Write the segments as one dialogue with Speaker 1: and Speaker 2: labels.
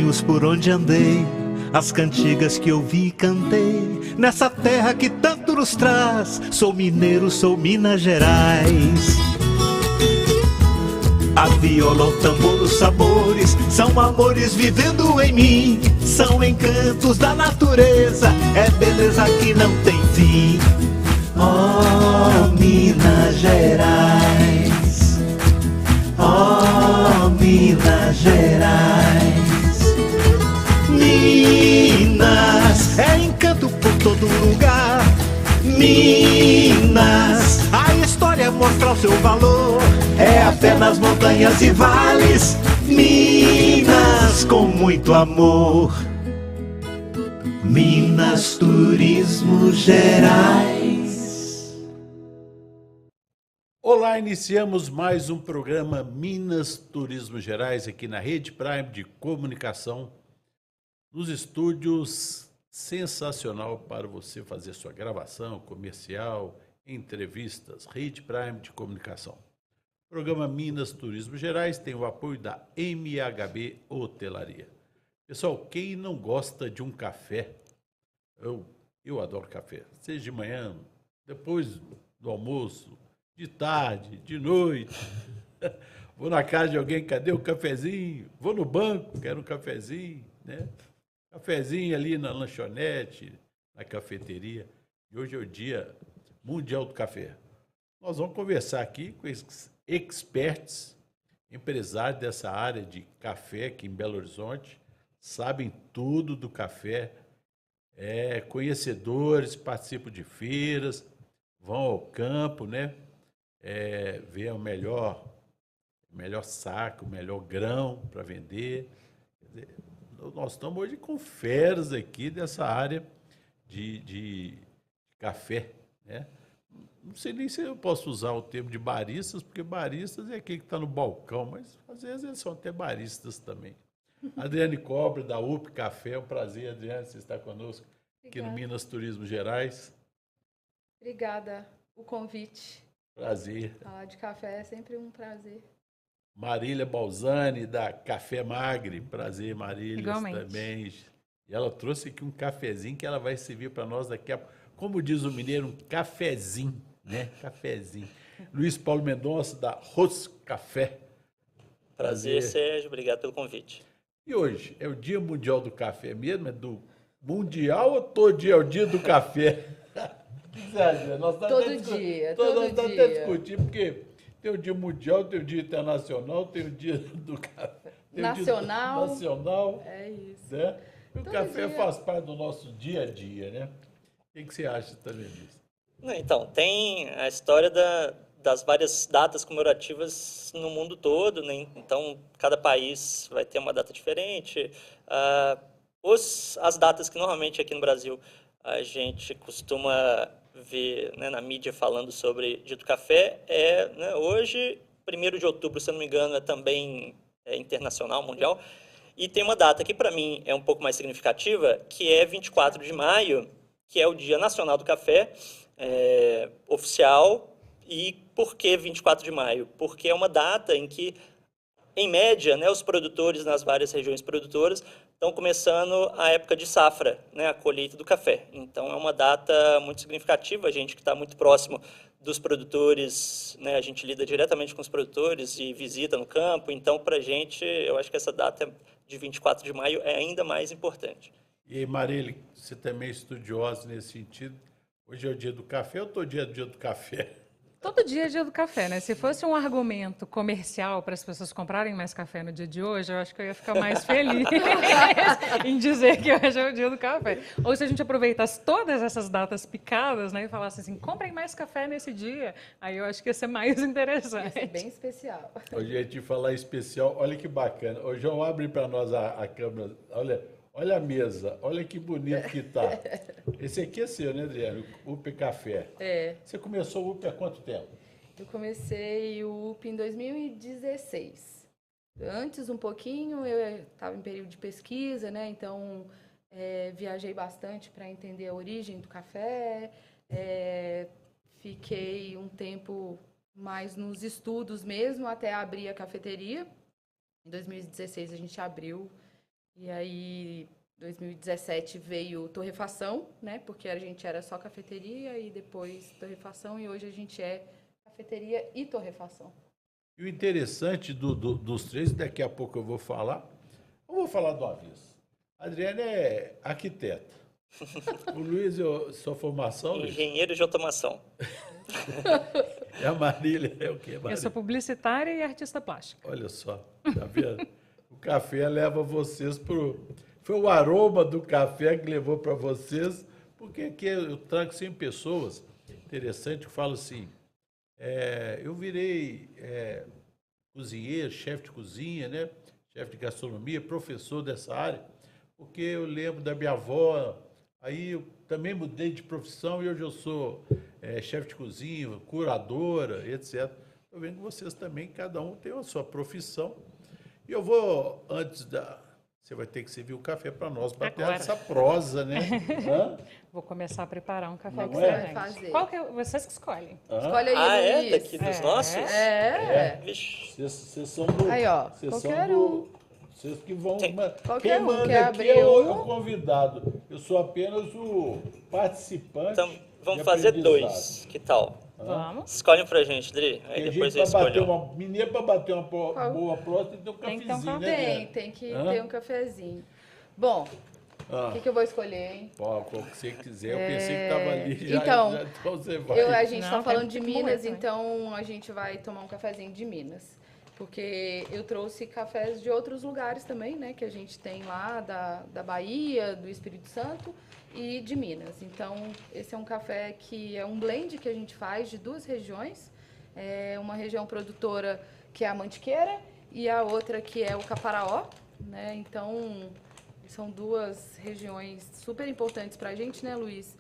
Speaker 1: caminhos por onde andei, as cantigas que ouvi e cantei, nessa terra que tanto nos traz. Sou mineiro, sou Minas Gerais. A viola, o tambor, os sabores, são amores vivendo em mim. São encantos da natureza, é beleza que não tem fim. Oh, Minas Gerais, oh, Minas Gerais. Minas é encanto por todo lugar. Minas, a história mostra o seu valor. É a fé nas montanhas e vales. Minas com muito amor. Minas Turismo Gerais.
Speaker 2: Olá, iniciamos mais um programa Minas Turismo Gerais aqui na Rede Prime de Comunicação, nos estúdios sensacional para você fazer sua gravação, comercial, entrevistas, Rede Prime de Comunicação. O programa Minas Turismo Gerais tem o apoio da MHB Hotelaria. Pessoal, quem não gosta de um café, eu adoro café, seja de manhã, depois do almoço, de tarde, de noite. Vou na casa de alguém, cadê o cafezinho? Vou no banco, quero um cafezinho, né? Cafezinho ali na lanchonete, na cafeteria. E hoje é o Dia Mundial do Café. Nós vamos conversar aqui com esses experts, empresários dessa área de café aqui em Belo Horizonte, sabem tudo do café, conhecedores, participam de feiras, vão ao campo, né? Ver o melhor saco, o melhor grão para vender. Quer dizer, nós estamos hoje com feras aqui dessa área de café, né? Não sei nem se eu posso usar o termo de baristas, porque baristas é aquele que está no balcão, mas às vezes eles são até baristas também. Adriane Cobre, da UP Café, é um prazer, Adriane, você está conosco aqui no Minas Turismo Gerais.
Speaker 3: Obrigada o convite.
Speaker 2: Prazer.
Speaker 3: Falar de café é sempre um prazer.
Speaker 2: Marília Balzani, da Café Magre. Prazer, Marília.
Speaker 4: Igualmente.
Speaker 2: Também. E ela trouxe aqui um cafezinho que ela vai servir para nós daqui a pouco. Como diz o mineiro, um cafezinho, né? Cafezinho. Luiz Paulo Mendonça, da Ros Café.
Speaker 5: Prazer, Sérgio. Obrigado pelo convite.
Speaker 2: E hoje é o Dia Mundial do Café mesmo? É do Mundial ou todo dia é o Dia do Café? O que você acha?
Speaker 3: Todo dia.
Speaker 2: Nós estamos até discutindo, porque tem o Dia Mundial, tem o Dia Internacional, tem o Dia do Café.
Speaker 3: Nacional.
Speaker 2: Nacional.
Speaker 3: É isso.
Speaker 2: Né? E o
Speaker 3: Todo
Speaker 2: café
Speaker 3: dia.
Speaker 2: faz parte do nosso dia a dia, né? O que você acha também disso?
Speaker 5: Então, tem a história das várias datas comemorativas no mundo todo, né? Então, cada país vai ter uma data diferente. As datas que normalmente aqui no Brasil a gente costuma ver, né, na mídia falando sobre Dia do Café né, hoje, 1º de outubro, se eu não me engano, também internacional, mundial. E tem uma data que, para mim, é um pouco mais significativa, que é 24 de maio, que é o Dia Nacional do Café, oficial. E por que 24 de maio? Porque é uma data em que, em média, né, os produtores nas várias regiões produtoras estão começando a época de safra, né, a colheita do café. Então, é uma data muito significativa. A gente que está muito próximo dos produtores, né, a gente lida diretamente com os produtores e visita no campo. Então, para a gente, eu acho que essa data de 24 de maio é ainda mais importante.
Speaker 2: E aí, Marília, você também é estudiosa nesse sentido. Hoje é o Dia do Café ou todo dia é o Dia do Café?
Speaker 4: Todo dia é dia do café, né? Se fosse um argumento comercial para as pessoas comprarem mais café no dia de hoje, eu acho que eu ia ficar mais feliz em dizer que hoje é o dia do café. Ou se a gente aproveitasse todas essas datas picadas, né, e falasse assim, comprem mais café nesse dia, aí eu acho que ia ser mais interessante.
Speaker 3: Ia ser bem especial.
Speaker 2: Hoje a gente falar especial, olha que bacana. Ô, João, abre para nós a câmera. Olha a mesa, olha que bonito que tá. Esse aqui é seu, né, Adriano? UP Café. Você começou o UP há quanto tempo?
Speaker 3: Eu comecei o UP em 2016. Antes, um pouquinho, eu estava em período de pesquisa, né? Então, viajei bastante para entender a origem do café. Fiquei um tempo mais nos estudos mesmo, até abrir a cafeteria. Em 2016, a gente abriu E aí, 2017 veio torrefação, né? Porque a gente era só cafeteria e depois torrefação, e hoje a gente é cafeteria e torrefação.
Speaker 2: E o interessante dos três, daqui a pouco eu vou falar do avesso. A Adriana é arquiteta. O Luiz, sua formação, Luiz?
Speaker 5: Engenheiro de automação.
Speaker 2: E a Marília é o quê, Marília?
Speaker 4: Eu sou publicitária e artista plástica.
Speaker 2: Olha só, tá vendo? O café leva vocês pro... Foi o aroma do café que levou para vocês, porque aqui eu trago 100 pessoas. Interessante, eu falo assim, eu virei cozinheiro, chefe de cozinha, né? Chefe de gastronomia, professor dessa área, porque eu lembro da minha avó, aí eu também mudei de profissão e hoje eu sou chefe de cozinha, curadora, etc. Estou vendo que vocês também, cada um tem a sua profissão. E eu vou, antes da... Você vai ter que servir o café para nós, bater
Speaker 4: Agora.
Speaker 2: essa prosa, né? Hã?
Speaker 4: Vou começar a preparar um café
Speaker 2: Não
Speaker 4: com
Speaker 2: é?
Speaker 4: a gente.
Speaker 3: Fazer.
Speaker 4: Qual que é? Vocês que escolhem.
Speaker 2: Hã?
Speaker 3: Escolhe aí, Luiz.
Speaker 5: Daqui dos nossos? Vixe.
Speaker 2: Vocês são do...
Speaker 3: Aí, ó,
Speaker 2: Vocês
Speaker 3: qualquer
Speaker 2: são do... Vocês que vão...
Speaker 3: Qualquer
Speaker 2: Quem
Speaker 3: um
Speaker 2: manda
Speaker 3: quer
Speaker 2: aqui é
Speaker 3: abrir
Speaker 2: o
Speaker 3: um?
Speaker 2: convidado. Eu sou apenas o participante.
Speaker 5: Então, vamos
Speaker 2: de
Speaker 5: fazer
Speaker 2: aprendizado.
Speaker 5: 2. Que tal?
Speaker 4: Vamos.
Speaker 5: Escolhem pra gente, Dri. Aí
Speaker 2: Tem
Speaker 5: depois
Speaker 2: gente
Speaker 5: eu
Speaker 2: para bater
Speaker 5: escolho.
Speaker 2: mineiro para bater uma
Speaker 3: Qual?
Speaker 2: boa próstata tem que ter um
Speaker 4: Tem que ter um
Speaker 2: cafezinho,
Speaker 4: café.
Speaker 2: né?
Speaker 3: Tem,
Speaker 2: Adriana?
Speaker 3: tem que
Speaker 2: Hã?
Speaker 3: ter um cafezinho. Bom,
Speaker 2: Ah,
Speaker 3: o que eu vou escolher, hein?
Speaker 2: qual que você quiser. Eu pensei que estava ali já.
Speaker 3: Então,
Speaker 2: então você vai.
Speaker 3: A gente
Speaker 4: Não,
Speaker 3: tá falando
Speaker 4: tem
Speaker 3: de
Speaker 4: que morrer
Speaker 3: Minas,
Speaker 4: também.
Speaker 3: então a gente vai tomar um cafezinho de Minas. Porque eu trouxe cafés de outros lugares também, né? Que a gente tem lá, da Bahia, do Espírito Santo e de Minas. Então, esse é um café que é um blend que a gente faz de 2 regiões. É uma região produtora que é a Mantiqueira e a outra que é o Caparaó, né? Então, são 2 regiões super importantes para a gente, né, Luiz?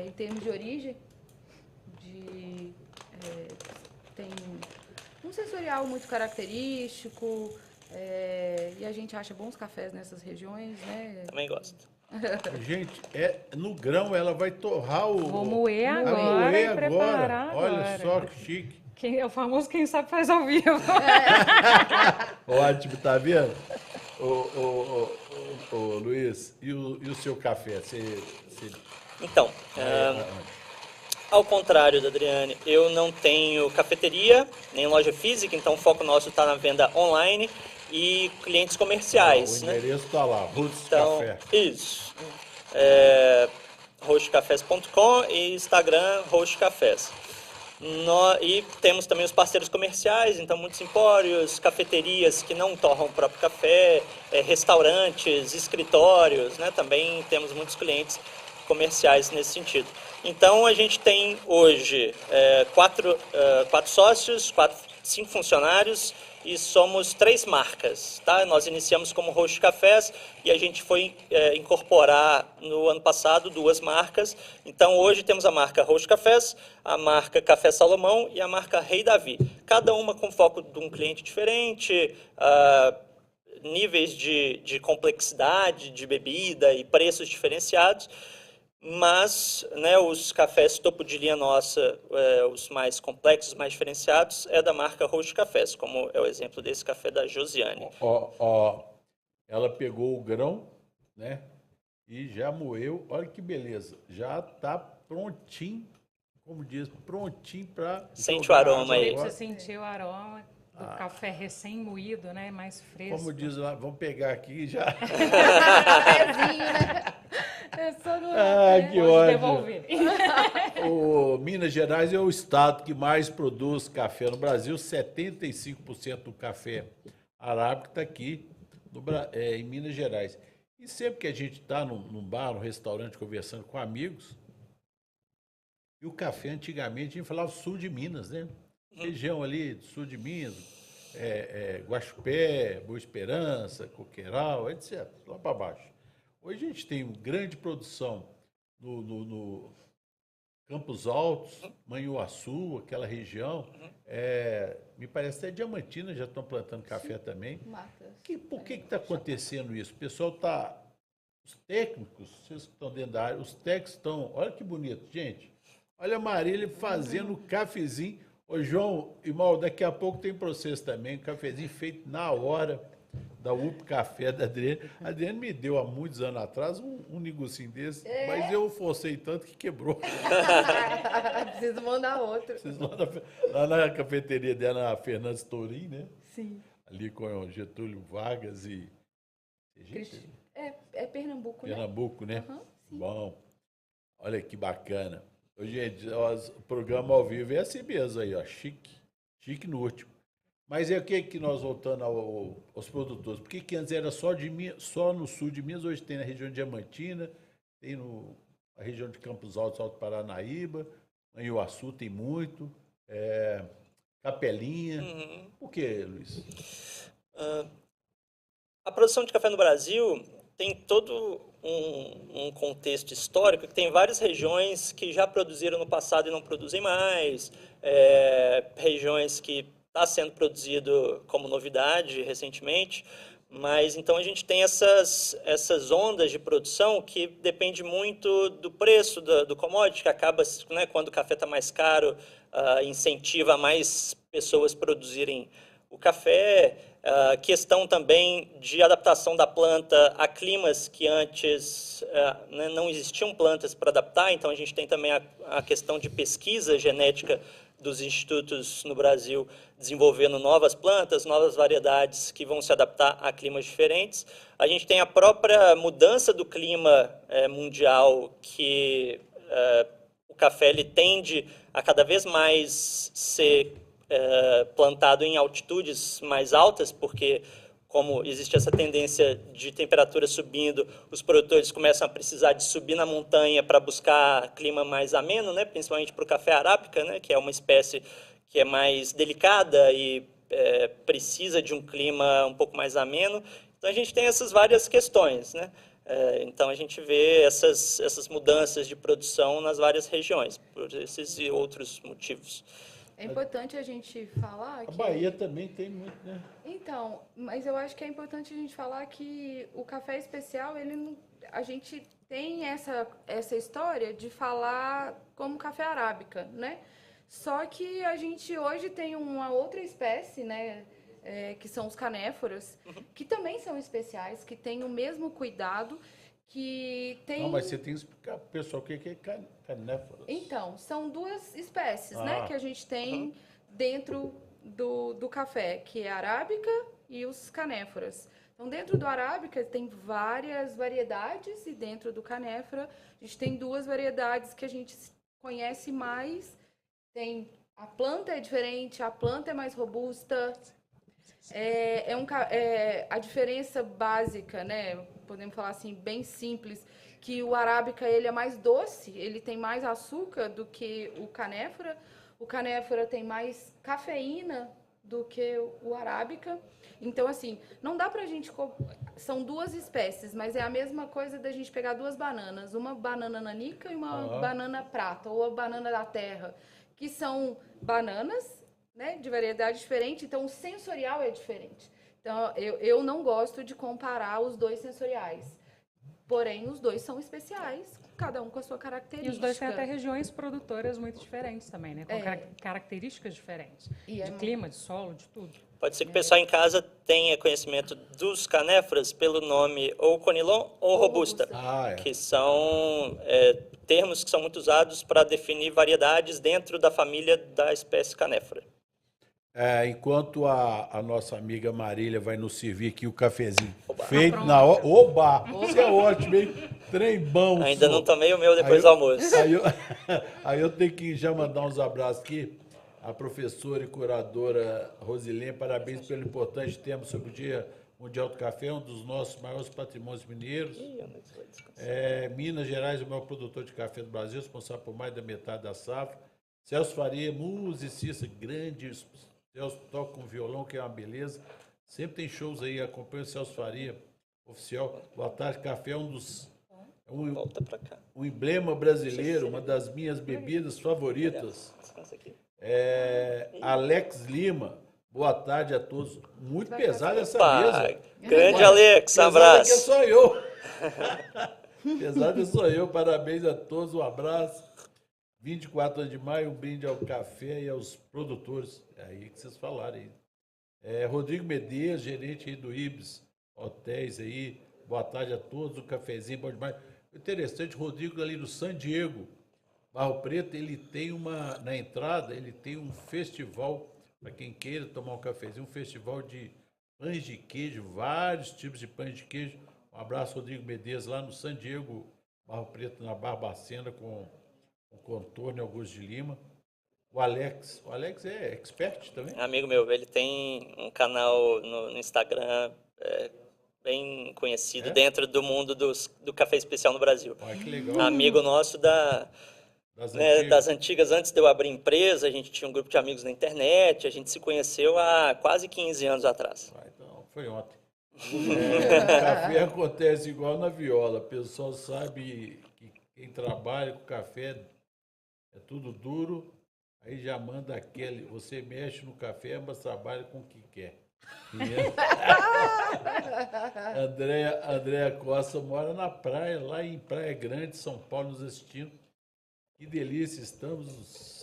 Speaker 3: Em termos de origem, tem um sensorial muito característico, e a gente acha bons cafés nessas regiões, né?
Speaker 5: Também gosto.
Speaker 2: Gente, no grão ela vai torrar o...
Speaker 4: Vou moer
Speaker 2: Vai
Speaker 4: agora
Speaker 2: moer
Speaker 4: e preparar
Speaker 2: Olha
Speaker 4: agora.
Speaker 2: só que chique.
Speaker 4: É o famoso quem sabe faz ao vivo.
Speaker 2: Ótimo, tá vendo? Ô, Luiz, e o seu café?
Speaker 5: Então, ao contrário da Adriane, eu não tenho cafeteria, nem loja física, então o foco nosso está na venda online e clientes comerciais,
Speaker 2: O
Speaker 5: né?
Speaker 2: endereço está lá, Roots
Speaker 5: Então,
Speaker 2: Café.
Speaker 5: isso. Roxocafés.com e Instagram Roxocafés. E temos também os parceiros comerciais, então muitos empórios, cafeterias que não torram o próprio café, restaurantes, escritórios, né? Também temos muitos clientes comerciais nesse sentido. Então a gente tem hoje 4 sócios, 5 funcionários e somos 3 marcas, tá? Nós iniciamos como Roxo Cafés e a gente foi incorporar no ano passado 2 marcas. Então hoje temos a marca Roxo Cafés, a marca Café Salomão e a marca Rei Davi. Cada uma com foco de um cliente diferente, níveis de complexidade de bebida e preços diferenciados. Mas, né, os cafés topo de linha nossa, os mais complexos, mais diferenciados, é da marca Roxo Cafés, como é o exemplo desse café da Josiane.
Speaker 2: Ela pegou o grão, né, e já moeu. Olha que beleza, já está prontinho, como diz, prontinho para...
Speaker 5: Sente o aroma aí.
Speaker 4: Você sentiu o aroma do café recém-moído, né? Mais fresco.
Speaker 2: Como diz lá, vamos pegar aqui já.
Speaker 3: Cafezinho, né? É só no
Speaker 2: Que
Speaker 4: Pode
Speaker 2: ódio.
Speaker 4: devolver.
Speaker 2: O Minas Gerais é o estado que mais produz café no Brasil. 75% do café arábico está aqui em Minas Gerais. E sempre que a gente está num bar, num restaurante, conversando com amigos, e o café, antigamente, a gente falava sul de Minas, né? Região ali do sul de Minas, Guaxupé, Boa Esperança, Coqueiral, etc. Lá para baixo. Hoje a gente tem uma grande produção no Campos Altos, Manhuaçu, aquela região. Me parece até Diamantina já estão plantando café também.
Speaker 3: Matas.
Speaker 2: Por que está acontecendo isso? O pessoal está... Os técnicos, vocês que estão dentro da área, os técnicos estão... Olha que bonito, gente. Olha a Marília fazendo cafezinho. Ô, João, irmão, daqui a pouco tem processo também, cafezinho feito na hora. da UP Café da Adriane. A Adriane me deu há muitos anos atrás um negocinho desse, mas eu forcei tanto que quebrou.
Speaker 3: Preciso mandar outro.
Speaker 2: Vocês lá na cafeteria dela, na Fernandes Tourim, né?
Speaker 3: Sim.
Speaker 2: Ali com o Getúlio Vargas e...
Speaker 3: É Pernambuco, né?
Speaker 2: Pernambuco, né?
Speaker 3: Aham, sim.
Speaker 2: Bom, olha que bacana. Ô, gente, o programa ao vivo é assim mesmo aí, ó, chique no último. Mas é o que nós voltando aos produtores? Porque que antes era só no sul de Minas, hoje tem na região de Diamantina, tem na região de Campos Altos, Alto Paranaíba, em Iguaçu tem muito, Capelinha. Por que, Luiz?
Speaker 5: A produção de café no Brasil tem todo um contexto histórico, que tem várias regiões que já produziram no passado e não produzem mais, regiões que está sendo produzido como novidade recentemente, mas então a gente tem essas ondas de produção que depende muito do preço do commodity, que acaba, né, quando o café está mais caro, incentiva mais pessoas produzirem o café, questão também de adaptação da planta a climas que antes né, não existiam plantas para adaptar, então a gente tem também a questão de pesquisa genética dos institutos no Brasil desenvolvendo novas plantas, novas variedades que vão se adaptar a climas diferentes. A gente tem a própria mudança do clima mundial, que o café ele tende a cada vez mais ser plantado em altitudes mais altas, porque como existe essa tendência de temperatura subindo, os produtores começam a precisar de subir na montanha para buscar clima mais ameno, né? Principalmente para o café arábica, né? Que é uma espécie que é mais delicada e precisa de um clima um pouco mais ameno. Então, a gente tem essas várias questões, né? Então, a gente vê essas mudanças de produção nas várias regiões, por esses e outros motivos.
Speaker 3: É importante a gente falar que...
Speaker 2: A Bahia também tem muito, né?
Speaker 3: Então, mas eu acho que é importante a gente falar que o café especial, a gente tem essa história de falar como café arábica, né? Só que a gente hoje tem uma outra espécie, né? Que são os canéforas, que também são especiais, que têm o mesmo cuidado, que tem...
Speaker 2: Não, mas você tem que explicar para o pessoal o que é canéforas.
Speaker 3: Então, são duas espécies, né, que a gente tem dentro do café, que é a arábica e os canéforas. Então, dentro do arábica tem várias variedades e dentro do canéfora a gente tem duas variedades que a gente conhece mais. A planta é diferente, a planta é mais robusta. A diferença básica, né, podemos falar assim, bem simples, que o arábica ele é mais doce, ele tem mais açúcar do que o canéfora. O canéfora tem mais cafeína do que o arábica. Então, assim, não dá pra gente... São duas espécies, mas é a mesma coisa da gente pegar duas bananas. Uma banana nanica e uma banana prata, ou a banana da terra, que são bananas, né, de variedade diferente, então o sensorial é diferente. Então, eu não gosto de comparar os dois sensoriais. Porém, os dois são especiais, cada um com a sua característica.
Speaker 4: E os dois têm até regiões produtoras muito diferentes também, né? Com características diferentes. De clima, de solo, de tudo.
Speaker 5: Pode ser que o pessoal em casa tenha conhecimento dos canéforas pelo nome ou conilon ou robusta, que são termos que são muito usados para definir variedades dentro da família da espécie canéfora.
Speaker 2: Enquanto a nossa amiga Marília vai nos servir aqui o cafezinho feito na hora. Oba! Isso é ótimo, hein? Trem bom.
Speaker 5: Ainda não tomei o meu depois do almoço.
Speaker 2: Aí eu tenho que já mandar uns abraços aqui. A professora e curadora Rosilene, parabéns pelo importante tema sobre o Dia Mundial do Café, um dos nossos maiores patrimônios mineiros. Minas Gerais é o maior produtor de café do Brasil, responsável por mais da metade da safra. Celso Faria, musicista grande. Celso toca com violão, que é uma beleza. Sempre tem shows aí, acompanha o Celso Faria, oficial. Boa tarde, café é
Speaker 5: Volta pra cá.
Speaker 2: um emblema brasileiro, uma das minhas bebidas favoritas. Alex Lima, boa tarde a todos. Muito pesada essa mesa.
Speaker 5: Grande Alex, abraço.
Speaker 2: Pesada que sou eu. Pesada que sou eu, parabéns a todos, um abraço. 24 de maio, um brinde ao café e aos produtores. É aí que vocês falaram aí. Rodrigo Medeiros, gerente aí do Ibis Hotéis aí. Boa tarde a todos, um cafezinho bom demais. Interessante, Rodrigo ali no San Diego, Barro Preto, ele tem na entrada, ele tem um festival, para quem queira tomar um cafezinho, um festival de pães de queijo, vários tipos de pães de queijo. Um abraço, Rodrigo Medeiros, lá no San Diego, Barro Preto, na Barbacena, com o Contorno Augusto de Lima. O Alex é expert também?
Speaker 5: Amigo meu, ele tem um canal no Instagram bem conhecido dentro do mundo do café especial no Brasil.
Speaker 2: Olha que legal.
Speaker 5: Amigo nosso das antigas, antes de eu abrir empresa, a gente tinha um grupo de amigos na internet, a gente se conheceu há quase 15 anos atrás.
Speaker 2: Então, foi ontem. O café acontece igual na viola. O pessoal sabe que quem trabalha com café é tudo duro, aí já manda aquele, você mexe no café, mas trabalha com o que quer. Andréa Costa mora na praia, lá em Praia Grande, São Paulo, nos assistindo. Que delícia,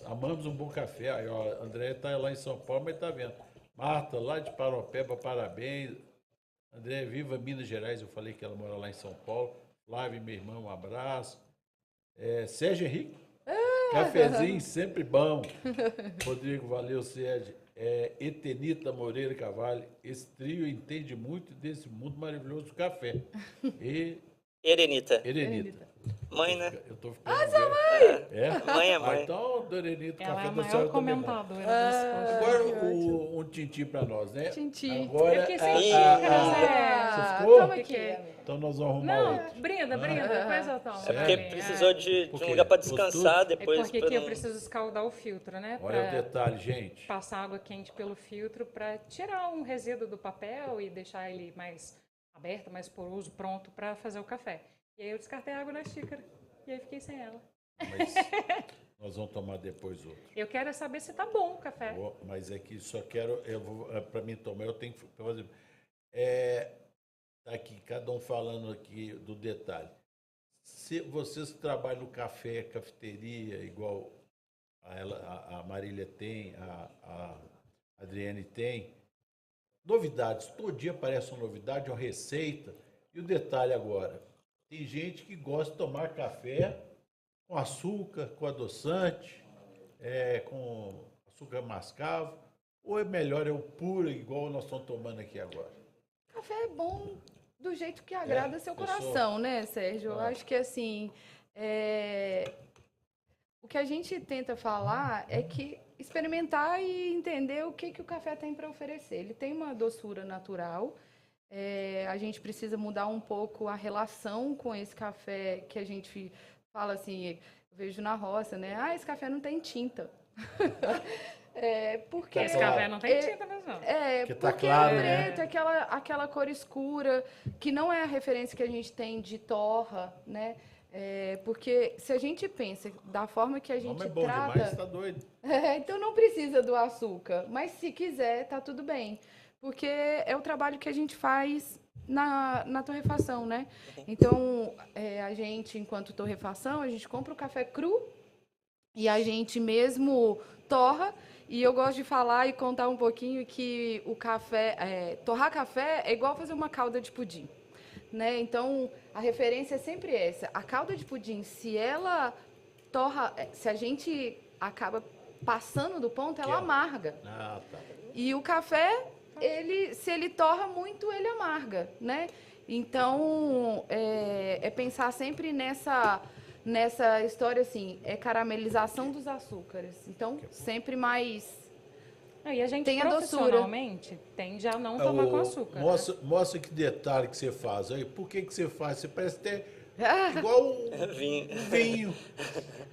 Speaker 2: amamos um bom café. Aí, ó, Andréa está lá em São Paulo, mas está vendo. Marta, lá de Paropeba, parabéns. Andréa, viva Minas Gerais, eu falei que ela mora lá em São Paulo. Flávio, meu irmão, um abraço. Sérgio Henrique, cafezinho sempre bom. Rodrigo, valeu, Sérgio. Etenita Moreira Cavalho, esse trio entende muito desse mundo maravilhoso do café.
Speaker 5: Erenita. Mãe, né?
Speaker 2: Eu tô ficando velho.
Speaker 5: Mãe? Mãe é mãe.
Speaker 2: Então, Dona Erenita,
Speaker 4: Ela
Speaker 2: café
Speaker 4: é a
Speaker 2: da senhora
Speaker 4: maior comentadora dos
Speaker 2: Agora, um tintim para nós, né?
Speaker 3: Tintim.
Speaker 2: Agora,
Speaker 4: Eu fiquei sem xícaras,
Speaker 2: Você ficou?
Speaker 3: Toma aqui.
Speaker 2: Então nós vamos arrumar
Speaker 4: Não,
Speaker 2: outro.
Speaker 4: brinda, depois eu tomo.
Speaker 5: É porque precisou de
Speaker 2: Por
Speaker 5: um
Speaker 2: quê?
Speaker 5: lugar para descansar
Speaker 2: Gostoso?
Speaker 5: depois.
Speaker 4: Porque
Speaker 5: pra
Speaker 4: aqui eu
Speaker 5: não-
Speaker 4: preciso escaldar o filtro, né?
Speaker 2: Olha o
Speaker 4: Pra
Speaker 2: detalhe, gente.
Speaker 4: passar água quente pelo filtro para tirar um resíduo do papel e deixar ele mais aberto, mais poroso, pronto para fazer o café. E aí eu descartei a água na xícara. E aí fiquei sem ela.
Speaker 2: Mas nós vamos tomar depois outro.
Speaker 4: Eu quero saber se tá bom o café.
Speaker 2: Mas é que só quero, para mim tomar, eu tenho que fazer. Tá aqui, cada um falando aqui do detalhe. Se vocês trabalham no café, cafeteria, igual a Marília tem, a Adriane tem, novidades, todo dia aparece uma novidade, uma receita. E o detalhe agora, tem gente que gosta de tomar café com açúcar, com adoçante, com açúcar mascavo, ou é melhor o puro, igual nós estamos tomando aqui agora?
Speaker 3: Café é bom do jeito que agrada seu coração, né, Sérgio? Eu acho que, assim, o que a gente tenta falar é que experimentar e entender o que o café tem para oferecer. Ele tem uma doçura natural. A gente precisa mudar um pouco a relação com esse café que a gente fala assim, eu vejo na roça, né? Esse café não tem tinta. Porque
Speaker 4: Esse café não tem tinta mesmo.
Speaker 2: Porque tá
Speaker 3: porque
Speaker 2: claro,
Speaker 3: é preto, aquela cor escura, que não é a referência que a gente tem de torra, né? Porque se a gente pensa da forma que a gente
Speaker 2: Não é bom
Speaker 3: trata...
Speaker 2: demais, tá doido.
Speaker 3: então não precisa do açúcar, mas se quiser, tá tudo bem. Porque é o trabalho que a gente faz na torrefação, né? Então, a gente, enquanto torrefação, a gente compra o café cru e a gente mesmo torra. E eu gosto de falar e contar um pouquinho que o café, torrar café é igual fazer uma calda de pudim, né? Então, a referência é sempre essa. A calda de pudim, se ela torra, se a gente acaba passando do ponto, ela amarga.
Speaker 2: Ah, tá.
Speaker 3: E o café, se ele torra muito, ele amarga, né? Então, pensar sempre nessa história, assim, caramelização dos açúcares. Então, sempre mais...
Speaker 4: E a gente
Speaker 3: tem a doçura.
Speaker 4: profissionalmente tende a não tomar com açúcar. né?
Speaker 2: Mostra que detalhe que você faz. Aí, por que você faz? Você parece ter igual vinho.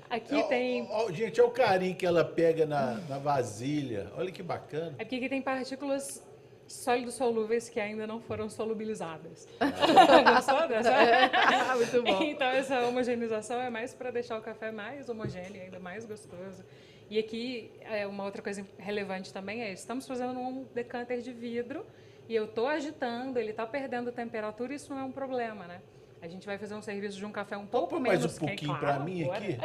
Speaker 4: Aqui tem...
Speaker 2: Gente, olha o carinho que ela pega na vasilha. Olha que bacana.
Speaker 4: É porque aqui tem partículas sólidos solúveis que ainda não foram solubilizadas. Gostou dessa?
Speaker 3: Muito bom.
Speaker 4: Então, essa homogeneização é mais para deixar o café mais homogêneo, ainda mais gostoso. E aqui, uma outra coisa relevante também estamos fazendo um decanter de vidro e eu estou agitando, ele está perdendo temperatura, isso não é um problema, né? A gente vai fazer um serviço de um café um pouco menos
Speaker 2: mais um pouquinho
Speaker 4: quente,
Speaker 2: para
Speaker 4: claro,
Speaker 2: mim
Speaker 4: agora.
Speaker 2: aqui.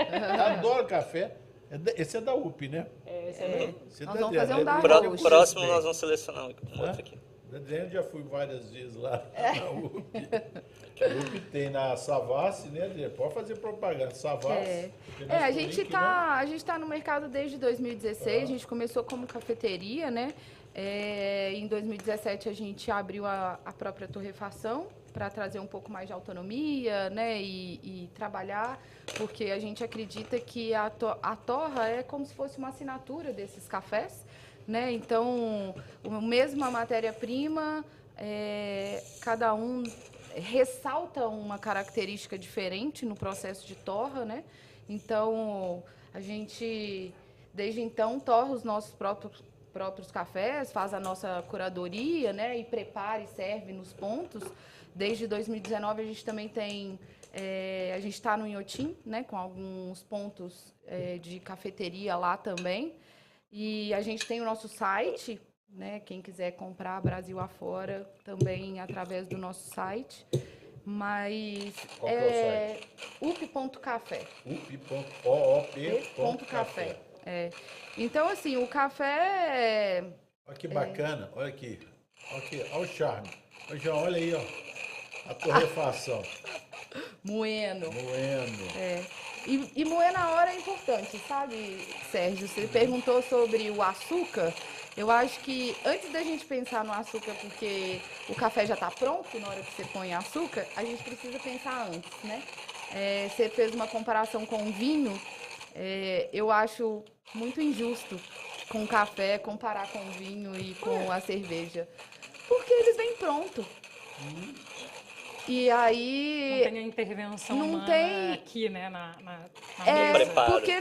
Speaker 2: Adoro café. Esse é da UP, né?
Speaker 4: Esse é
Speaker 2: Esse é
Speaker 3: Nós
Speaker 2: da
Speaker 3: vamos fazer um
Speaker 2: Adriana.
Speaker 3: da
Speaker 5: Pró-
Speaker 3: Roche.
Speaker 5: próximo nós vamos selecionar um outro
Speaker 2: Hã?
Speaker 5: aqui.
Speaker 2: Da Adriana já fui várias vezes lá na UP. A UP tem na Savassi, né, Adriana? Pode fazer propaganda. Savassi. tem
Speaker 3: A
Speaker 2: nosso
Speaker 3: gente
Speaker 2: link, né?
Speaker 3: a gente tá no mercado desde 2016, a gente começou como cafeteria, né? Em 2017 a gente abriu a própria torrefação para trazer um pouco mais de autonomia, né? E trabalhar, porque a gente acredita que a torra é como se fosse uma assinatura desses cafés, né? Então, a mesma matéria-prima, cada um ressalta uma característica diferente no processo de torra, né? Então, a gente, desde então, torra os nossos próprios cafés, faz a nossa curadoria, né? E prepara e serve nos pontos. Desde 2019, a gente também tem... a gente está no Inhotim, né? Com alguns pontos de cafeteria lá também. E a gente tem o nosso site, né? Quem quiser comprar Brasil afora, também através do nosso site. Mas
Speaker 2: Qual que é
Speaker 3: up.café.
Speaker 2: up.oop.café.
Speaker 3: Então, assim, o café
Speaker 2: Olha que bacana, olha aqui. Olha o charme. Ô, João, olha aí, ó. A torrefação.
Speaker 3: moendo.
Speaker 2: Moendo.
Speaker 3: E moer na hora é importante, sabe, Sérgio? Você perguntou sobre o açúcar. Eu acho que antes da gente pensar no açúcar, porque o café já está pronto na hora que você põe açúcar, a gente precisa pensar antes, né? Você fez uma comparação com o vinho. Eu acho muito injusto com o café comparar com o vinho e com a cerveja. Porque eles vêm pronto. E aí...
Speaker 4: Não tem a intervenção
Speaker 3: Não
Speaker 4: humana
Speaker 3: tem-
Speaker 4: aqui, né, na
Speaker 5: No preparo.
Speaker 3: porque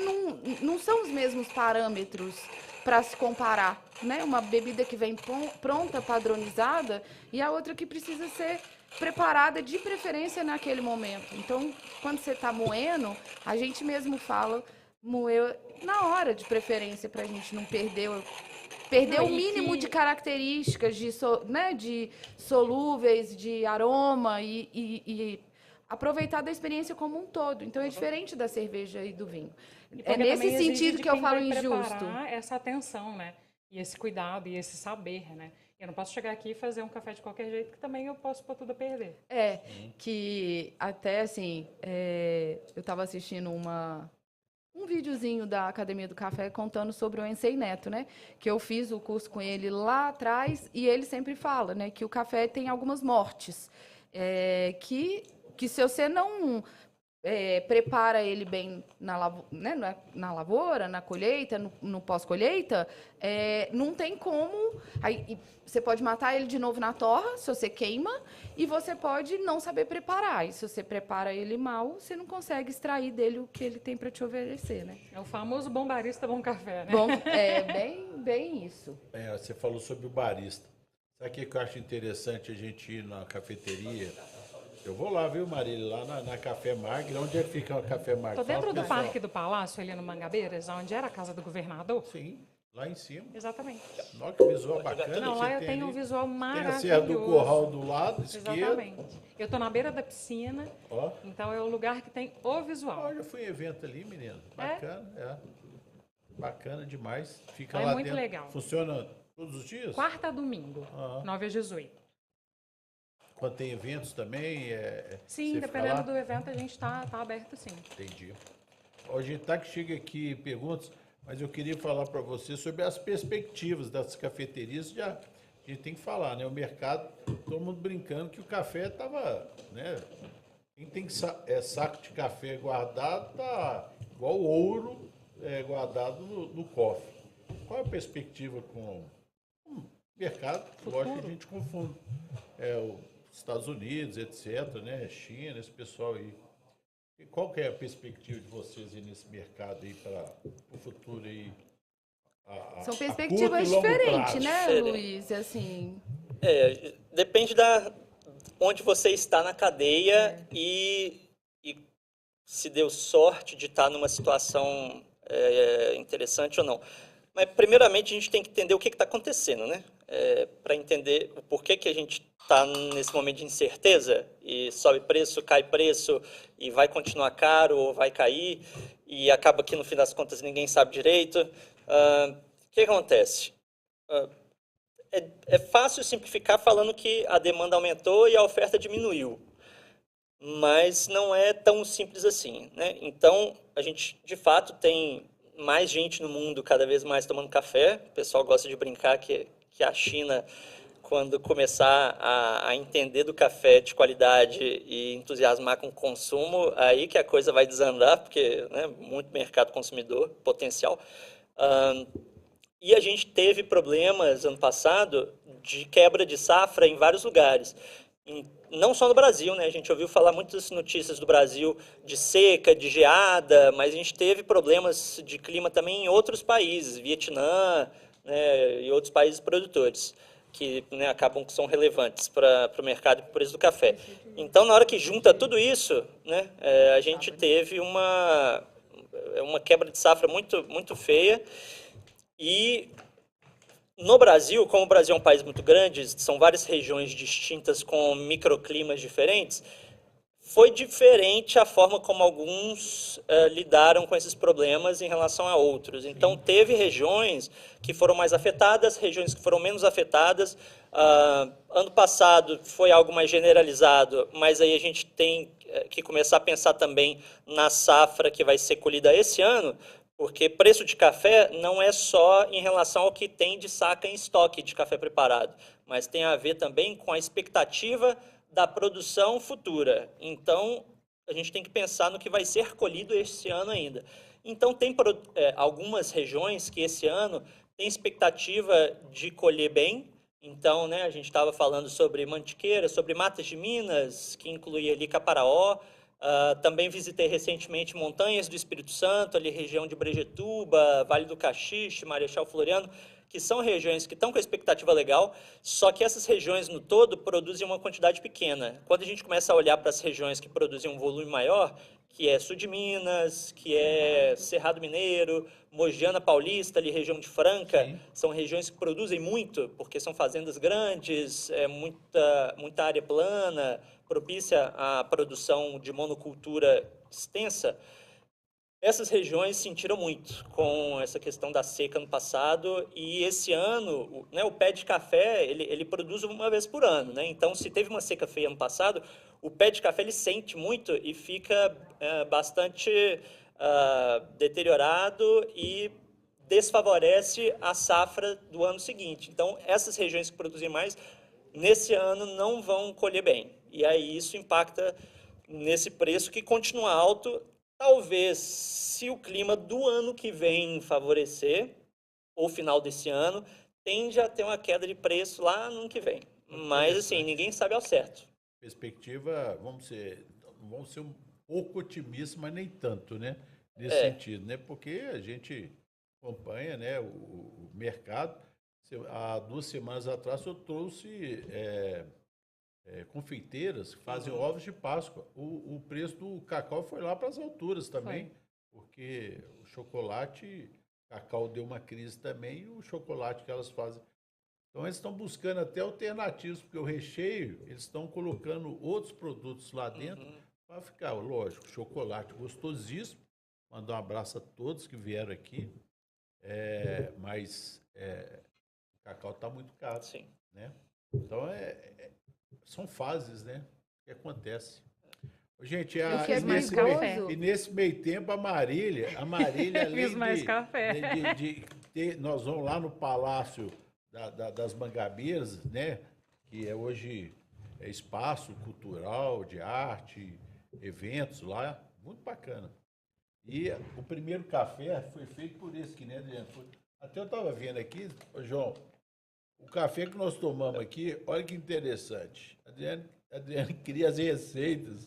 Speaker 3: não são os mesmos parâmetros para se comparar, né? Uma bebida que vem pronta, padronizada, e a outra que precisa ser preparada de preferência naquele momento. Então, quando você está moendo, a gente mesmo fala moer na hora de preferência, para a gente não perder
Speaker 4: Não,
Speaker 3: o
Speaker 4: e
Speaker 3: mínimo
Speaker 4: que-
Speaker 3: de características de solúveis, de aroma e aproveitar da experiência como um todo. Então, é diferente da cerveja e do vinho.
Speaker 4: E
Speaker 3: É
Speaker 4: porque
Speaker 3: nesse
Speaker 4: também exige
Speaker 3: sentido
Speaker 4: de
Speaker 3: que eu
Speaker 4: quem
Speaker 3: falo
Speaker 4: vai
Speaker 3: injusto.
Speaker 4: preparar essa atenção, né? E esse cuidado e esse saber, né? Eu não posso chegar aqui e fazer um café de qualquer jeito, que também eu posso pôr tudo a perder.
Speaker 3: Que até assim, eu estava assistindo um videozinho da Academia do Café contando sobre o Ensei Neto, né? Que eu fiz o curso com ele lá atrás e ele sempre fala, né? Que o café tem algumas mortes. Que se você não prepara ele bem na lavoura, na colheita, no pós-colheita, não tem como... Aí, você pode matar ele de novo na torra, se você queima, e você pode não saber preparar. E se você prepara ele mal, você não consegue extrair dele o que ele tem para te oferecer, né?
Speaker 4: É o famoso bom barista, bom café, né?
Speaker 3: Bom, bem isso.
Speaker 2: Você falou sobre o barista. Sabe o que eu acho interessante a gente ir na cafeteria? Eu vou lá, viu, Marília? Lá na Café Marg. Onde é que fica o Café Marg?
Speaker 4: Tô dentro
Speaker 2: Fala,
Speaker 4: do
Speaker 2: pessoal.
Speaker 4: Parque do Palácio, ali no Mangabeiras, onde era a casa do governador.
Speaker 2: Sim, lá em cima.
Speaker 4: Exatamente.
Speaker 2: Olha que visual bacana.
Speaker 4: Não,
Speaker 2: que
Speaker 4: lá
Speaker 2: você
Speaker 4: eu
Speaker 2: tem
Speaker 4: tenho um
Speaker 2: ali.
Speaker 4: visual
Speaker 2: Tem a
Speaker 4: maravilhoso.
Speaker 2: Serra do Corral do lado esquerdo.
Speaker 4: Exatamente. Eu tô na beira da piscina,
Speaker 2: Ó,
Speaker 4: então é o lugar que tem o visual.
Speaker 2: eu já fui em evento ali, menino. Bacana, Bacana demais. Fica
Speaker 4: É
Speaker 2: lá
Speaker 4: muito
Speaker 2: dentro.
Speaker 4: legal.
Speaker 2: Funciona todos os dias?
Speaker 4: Quarta a domingo,
Speaker 2: Aham.
Speaker 4: 9 às 18.
Speaker 2: Quando tem eventos também?
Speaker 4: Sim,
Speaker 2: você fica
Speaker 4: dependendo
Speaker 2: lá?
Speaker 4: do evento, a gente tá aberto sim.
Speaker 2: Entendi. Hoje tá que chega aqui perguntas, mas eu queria falar para você sobre as perspectivas das cafeterias. A gente tem que falar, né? O mercado, todo mundo brincando que o café estava, né? Quem tem saco de café guardado tá igual ouro guardado no cofre. Qual é a perspectiva com o mercado? Lógico que a gente confunde. Os Estados Unidos, etc., né? China, esse pessoal aí. E qual que é a perspectiva de vocês aí nesse mercado aí para o futuro aí?
Speaker 3: São
Speaker 2: a
Speaker 3: perspectivas
Speaker 2: curto e longo
Speaker 3: diferentes,
Speaker 2: prazo?
Speaker 3: né,
Speaker 5: Diferente.
Speaker 3: Luiz? Assim,
Speaker 5: Depende onde você está na cadeia e se deu sorte de estar numa situação interessante ou não. Mas, primeiramente, a gente tem que entender o que está acontecendo, né? Para entender o porquê que a gente está nesse momento de incerteza e sobe preço, cai preço e vai continuar caro ou vai cair e acaba que no fim das contas ninguém sabe direito. O que acontece? É fácil simplificar falando que a demanda aumentou e a oferta diminuiu, mas não é tão simples assim, né? Então, a gente, de fato, tem mais gente no mundo cada vez mais tomando café. O pessoal gosta de brincar que a China, quando começar a entender do café de qualidade e entusiasmar com o consumo, aí que a coisa vai desandar, porque, né, muito mercado consumidor potencial. E a gente teve problemas ano passado de quebra de safra em vários lugares. Não só no Brasil, né? A gente ouviu falar muitas notícias do Brasil de seca, de geada, mas a gente teve problemas de clima também em outros países, Vietnã, né, e outros países produtores, que, né, acabam que são relevantes para o mercado e para o preço do café. Então, na hora que junta tudo isso, né, a gente teve uma quebra de safra muito, muito feia. E no Brasil, como o Brasil é um país muito grande, são várias regiões distintas com microclimas diferentes, foi diferente a forma como alguns lidaram com esses problemas em relação a outros. Então, teve regiões que foram mais afetadas, regiões que foram menos afetadas. Ano passado foi algo mais generalizado, mas aí a gente tem que começar a pensar também na safra que vai ser colhida esse ano, porque preço de café não é só em relação ao que tem de saca em estoque de café preparado, mas tem a ver também com a expectativa da produção futura. Então, a gente tem que pensar no que vai ser colhido este ano ainda. Então, tem algumas regiões que esse ano tem expectativa de colher bem. Então, né, a gente estava falando sobre Mantiqueira, sobre Matas de Minas, que incluía ali Caparaó. Também visitei recentemente Montanhas do Espírito Santo, ali região de Brejetuba, Vale do Caxixe, Marechal Floriano, que são regiões que estão com a expectativa legal, só que essas regiões no todo produzem uma quantidade pequena. Quando a gente começa a olhar para as regiões que produzem um volume maior, que é sul de Minas, que é Cerrado Mineiro, Mogiana Paulista, ali região de Franca, sim, são regiões que produzem muito, porque são fazendas grandes, muita área plana, propícia à produção de monocultura extensa. Essas regiões sentiram muito com essa questão da seca no passado, e esse ano, né, o pé de café ele produz uma vez por ano, né? Então, se teve uma seca feia ano passado, o pé de café ele sente muito e fica bastante deteriorado e desfavorece a safra do ano seguinte. Então, essas regiões que produzem mais, nesse ano não vão colher bem. E aí isso impacta nesse preço que continua alto. Talvez, se o clima do ano que vem favorecer, ou final desse ano, tende a ter uma queda de preço lá no ano que vem. Mas, assim, ninguém sabe ao certo.
Speaker 2: Perspectiva, vamos ser um pouco otimistas, mas nem tanto, né? Nesse sentido, né? Porque a gente acompanha, né, o mercado. Há 2 semanas atrás eu trouxe confeiteiras que fazem ovos de Páscoa. O preço do cacau foi lá para as alturas também, porque o chocolate, cacau deu uma crise também, e o chocolate que elas fazem. Então, eles estão buscando até alternativas, porque o recheio, eles estão colocando outros produtos lá dentro para ficar, lógico, chocolate gostosíssimo. Mandar um abraço a todos que vieram aqui, mas o cacau está muito caro. Sim. Né? Então, são fases, né? Que acontece. Gente, nesse meio tempo, a Marília além
Speaker 4: fiz mais café.
Speaker 2: Nós vamos lá no Palácio das Mangabeiras, né? Que hoje é espaço cultural, de arte, eventos lá, muito bacana. E o primeiro café foi feito por esse aqui, né, Adriano? Até eu estava vendo aqui, João, o café que nós tomamos aqui, olha que interessante. Adriano cria as receitas,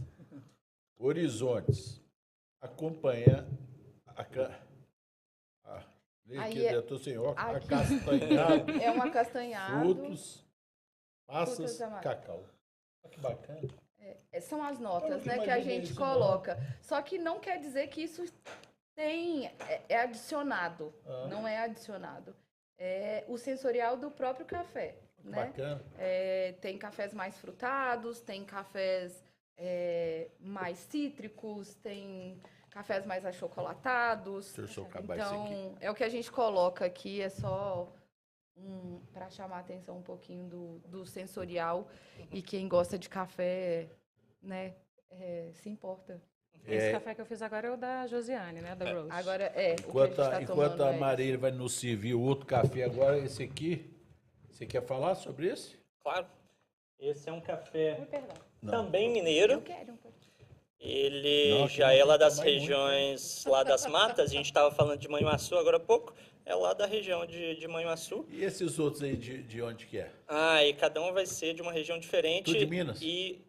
Speaker 2: horizontes, acompanha acastanhado.
Speaker 3: É um acastanhado.
Speaker 2: Frutos, passas, cacau. Olha que bacana.
Speaker 3: São as notas, né, que a gente coloca. Só que não quer dizer que isso é adicionado. Não é adicionado. É o sensorial do próprio café. né?
Speaker 2: Bacana.
Speaker 3: Tem cafés mais frutados, tem cafés mais cítricos, tem cafés mais achocolatados.
Speaker 2: Deixa eu acabar isso aqui.
Speaker 3: Então, é o que a gente coloca aqui, é só para chamar a atenção um pouquinho do sensorial. E quem gosta de café, né, se importa.
Speaker 4: Esse café que eu fiz agora é o da Josiane, né? Da Rose.
Speaker 3: Agora,
Speaker 2: Enquanto a Marília vai nos servir outro café agora, esse aqui, você quer falar sobre esse?
Speaker 5: Claro. Esse é um café
Speaker 4: Perdão.
Speaker 5: também mineiro.
Speaker 3: Eu quero um pouquinho.
Speaker 5: Ele
Speaker 2: Não, aqui
Speaker 5: já
Speaker 2: não
Speaker 5: é lá
Speaker 2: tem
Speaker 5: das
Speaker 2: tamanho
Speaker 5: regiões, lá das matas. A gente estava falando de Manhuaçu agora há pouco. É lá da região de Manhuaçu.
Speaker 2: E esses outros aí de onde que é?
Speaker 5: E cada um vai ser de uma região diferente.
Speaker 2: Tudo de Minas?
Speaker 5: E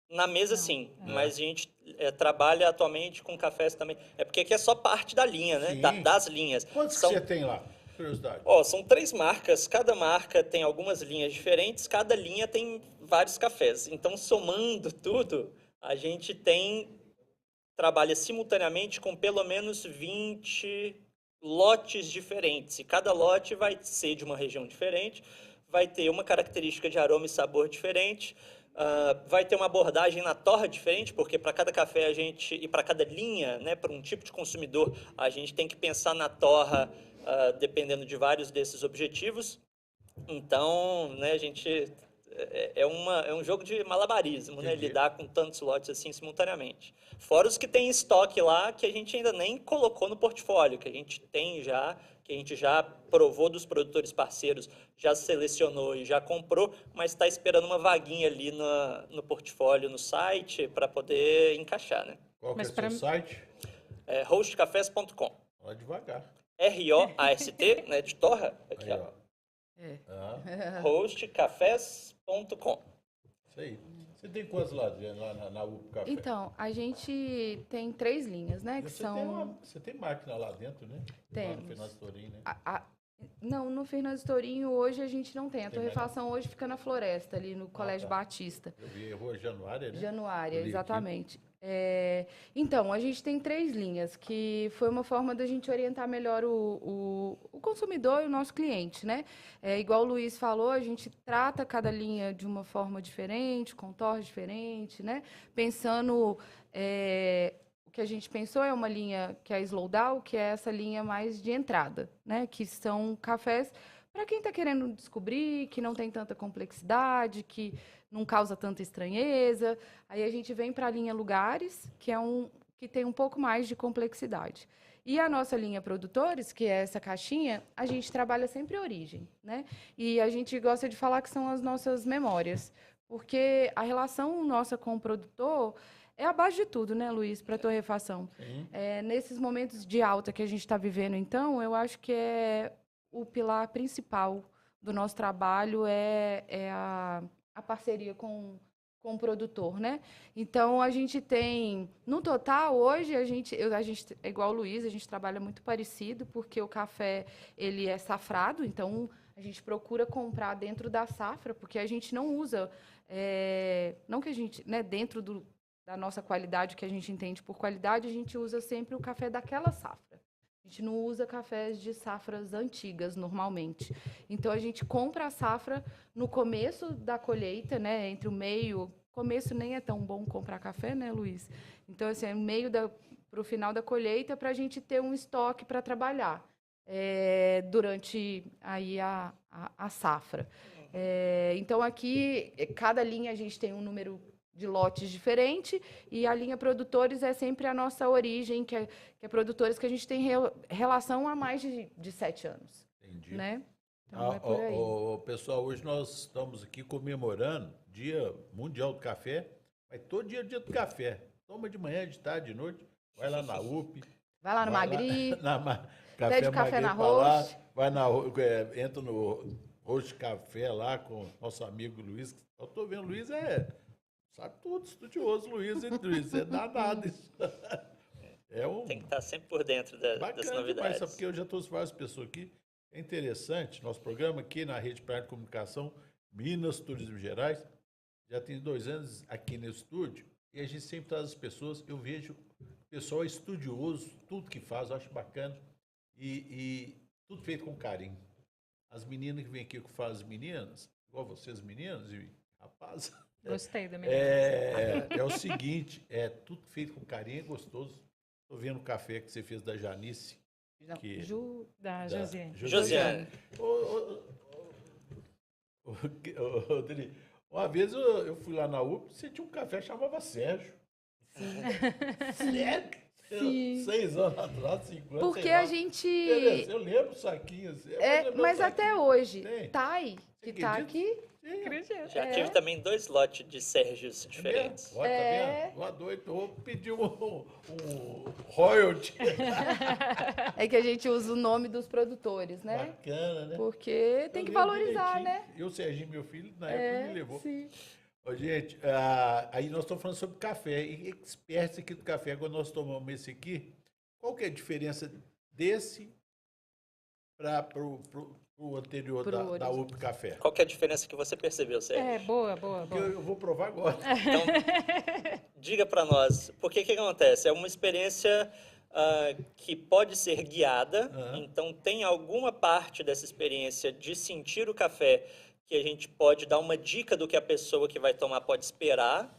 Speaker 5: na mesa, sim. Mas a gente trabalha atualmente com cafés também. É porque aqui é só parte da linha, né?
Speaker 2: Sim.
Speaker 5: Das linhas.
Speaker 2: Quantos que você tem lá? Curiosidade.
Speaker 5: São 3 marcas. Cada marca tem algumas linhas diferentes. Cada linha tem vários cafés. Então, somando tudo, a gente trabalha simultaneamente com pelo menos 20 lotes diferentes. E cada lote vai ser de uma região diferente, vai ter uma característica de aroma e sabor diferente, vai ter uma abordagem na torra diferente, porque para cada café e para cada linha, né, para um tipo de consumidor, a gente tem que pensar na torra dependendo de vários desses objetivos. Então, né, a gente é um jogo de malabarismo, né, lidar com tantos lotes assim simultaneamente. Fora os que tem estoque lá que a gente ainda nem colocou no portfólio, que a gente tem já, que a gente já provou dos produtores parceiros, já selecionou e já comprou, mas está esperando uma vaguinha ali no portfólio, no site, para poder encaixar, né?
Speaker 2: Qual que é o seu site?
Speaker 5: É hostcafés.com.
Speaker 2: Vai devagar.
Speaker 5: ROAST, né, de torra, aqui,
Speaker 2: Aí,
Speaker 5: ó.
Speaker 2: Isso
Speaker 5: hostcafés.com.
Speaker 2: aí. Você tem quantos lá na UP Café?
Speaker 3: Então, a gente tem 3 linhas, né? Que
Speaker 2: Você tem máquina lá dentro, né?
Speaker 3: Temos.
Speaker 2: Lá no Fernando Tourinho, né?
Speaker 3: Não, no Fernando Tourinho hoje a gente não tem. A
Speaker 2: Tem
Speaker 3: torrefação hoje fica na Floresta, ali no Colégio Batista.
Speaker 2: Eu vi Rua Januária, né?
Speaker 3: Januária,
Speaker 2: Eu li
Speaker 3: exatamente. Então, a gente tem 3 linhas, que foi uma forma da gente orientar melhor o consumidor e o nosso cliente, né? Igual o Luiz falou, a gente trata cada linha de uma forma diferente, com torre diferente, né? Pensando... O que a gente pensou é uma linha que é a Slow Down, que é essa linha mais de entrada, né? Que são cafés para quem está querendo descobrir, que não tem tanta complexidade, que não causa tanta estranheza. Aí a gente vem para a linha Lugares, que tem um pouco mais de complexidade. E a nossa linha Produtores, que é essa caixinha, a gente trabalha sempre a origem, né? E a gente gosta de falar que são as nossas memórias, porque a relação nossa com o produtor é a base de tudo, né, Luiz, para a torrefação. Nesses momentos de alta que a gente está vivendo, então, eu acho que o pilar principal do nosso trabalho é a parceria com o produtor, né? Então, a gente tem, no total, hoje, a gente é igual o Luiz, a gente trabalha muito parecido, porque o café, ele é safrado, então, a gente procura comprar dentro da safra, porque a gente não usa, não que a gente, né, dentro da nossa qualidade, que a gente entende por qualidade, a gente usa sempre o café daquela safra. A gente não usa cafés de safras antigas, normalmente. Então, a gente compra a safra no começo da colheita, né? Entre o meio... Começo nem é tão bom comprar café, né, Luiz? Então, assim, é meio para o final da colheita, para a gente ter um estoque para trabalhar durante aí a safra. Então, aqui, cada linha a gente tem um número de lotes diferente, e a linha Produtores é sempre a nossa origem, que é produtores que a gente tem relação há mais de 7 anos.
Speaker 2: Entendi.
Speaker 3: Né? Então, é por aí.
Speaker 2: Pessoal, hoje nós estamos aqui comemorando Dia Mundial do Café, mas todo dia é dia do café. Toma de manhã, de tarde, de noite, vai lá na UP.
Speaker 3: Vai lá no Magri,
Speaker 2: pede
Speaker 3: café na
Speaker 2: Roast. Entra no Roast Café lá com nosso amigo Luiz. Eu estou vendo, Luiz sabe tudo, estudioso, Luiz, é danado isso.
Speaker 5: Tem que estar sempre por dentro das novidades.
Speaker 2: Demais, sabe, porque eu já trouxe várias pessoas aqui. É interessante, nosso programa aqui na Rede Praia de Comunicação, Minas Turismo Gerais, já tem 2 anos aqui no estúdio, e a gente sempre traz as pessoas, eu vejo o pessoal estudioso, tudo que faz, eu acho bacana, e tudo feito com carinho. as meninas que vêm aqui que fazem meninas, igual vocês meninas e rapazes,
Speaker 4: Gostei da minha.
Speaker 2: é o seguinte, é tudo feito com carinho, é gostoso. Tô vendo o café que você fez da Janice.
Speaker 3: Não,
Speaker 2: Que-
Speaker 4: Da Josiane.
Speaker 5: Josiane.
Speaker 2: Dri, uma vez eu fui lá na UP, você tinha um café que chamava Sérgio. Sério?
Speaker 3: Sim.
Speaker 2: 6 anos atrás, 5 anos.
Speaker 3: Porque
Speaker 2: sei lá.
Speaker 3: a gente...
Speaker 2: Beleza, eu lembro saquinhos.
Speaker 3: mas até hoje,
Speaker 2: Tem.
Speaker 3: Thay, que
Speaker 2: Você
Speaker 3: tá
Speaker 2: acredita?
Speaker 3: aqui,
Speaker 4: Acredito.
Speaker 5: Já tive também 2 lotes de Sérgios diferentes.
Speaker 2: Olha,
Speaker 3: É.
Speaker 2: tá vendo? Uma doida, eu vou pedir um royalty.
Speaker 3: é que a gente usa o nome dos produtores, né?
Speaker 2: Bacana, né?
Speaker 3: Porque tem
Speaker 2: Eu
Speaker 3: que
Speaker 2: lembro
Speaker 3: valorizar,
Speaker 2: direitinho.
Speaker 3: né?
Speaker 2: Eu, Serginho, meu filho, na época me levou.
Speaker 3: Sim.
Speaker 2: Ô, gente, aí nós estamos falando sobre café. E experts aqui do café, quando nós tomamos esse aqui, qual que é a diferença desse para o anterior
Speaker 3: Pro
Speaker 2: da UP Café?
Speaker 5: Qual que é a diferença que você percebeu, Sérgio?
Speaker 4: É, boa.
Speaker 2: Porque eu vou provar agora.
Speaker 5: Então, diga para nós, porque que acontece? É uma experiência que pode ser guiada, então tem alguma parte dessa experiência de sentir o café que a gente pode dar uma dica do que a pessoa que vai tomar pode esperar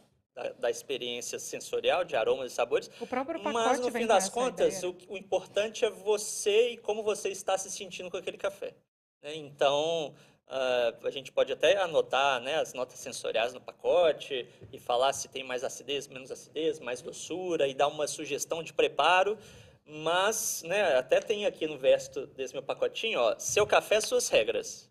Speaker 5: da experiência sensorial, de aromas e sabores.
Speaker 4: O próprio pacote
Speaker 5: Mas, no
Speaker 4: vem
Speaker 5: fim
Speaker 4: com
Speaker 5: das
Speaker 4: essa
Speaker 5: contas,
Speaker 4: ideia.
Speaker 5: o importante é você e como você está se sentindo com aquele café, né? Então, a gente pode até anotar, né, as notas sensoriais no pacote e falar se tem mais acidez, menos acidez, mais doçura e dar uma sugestão de preparo. Mas, né, até tem aqui no verso desse meu pacotinho, ó, seu café, suas regras.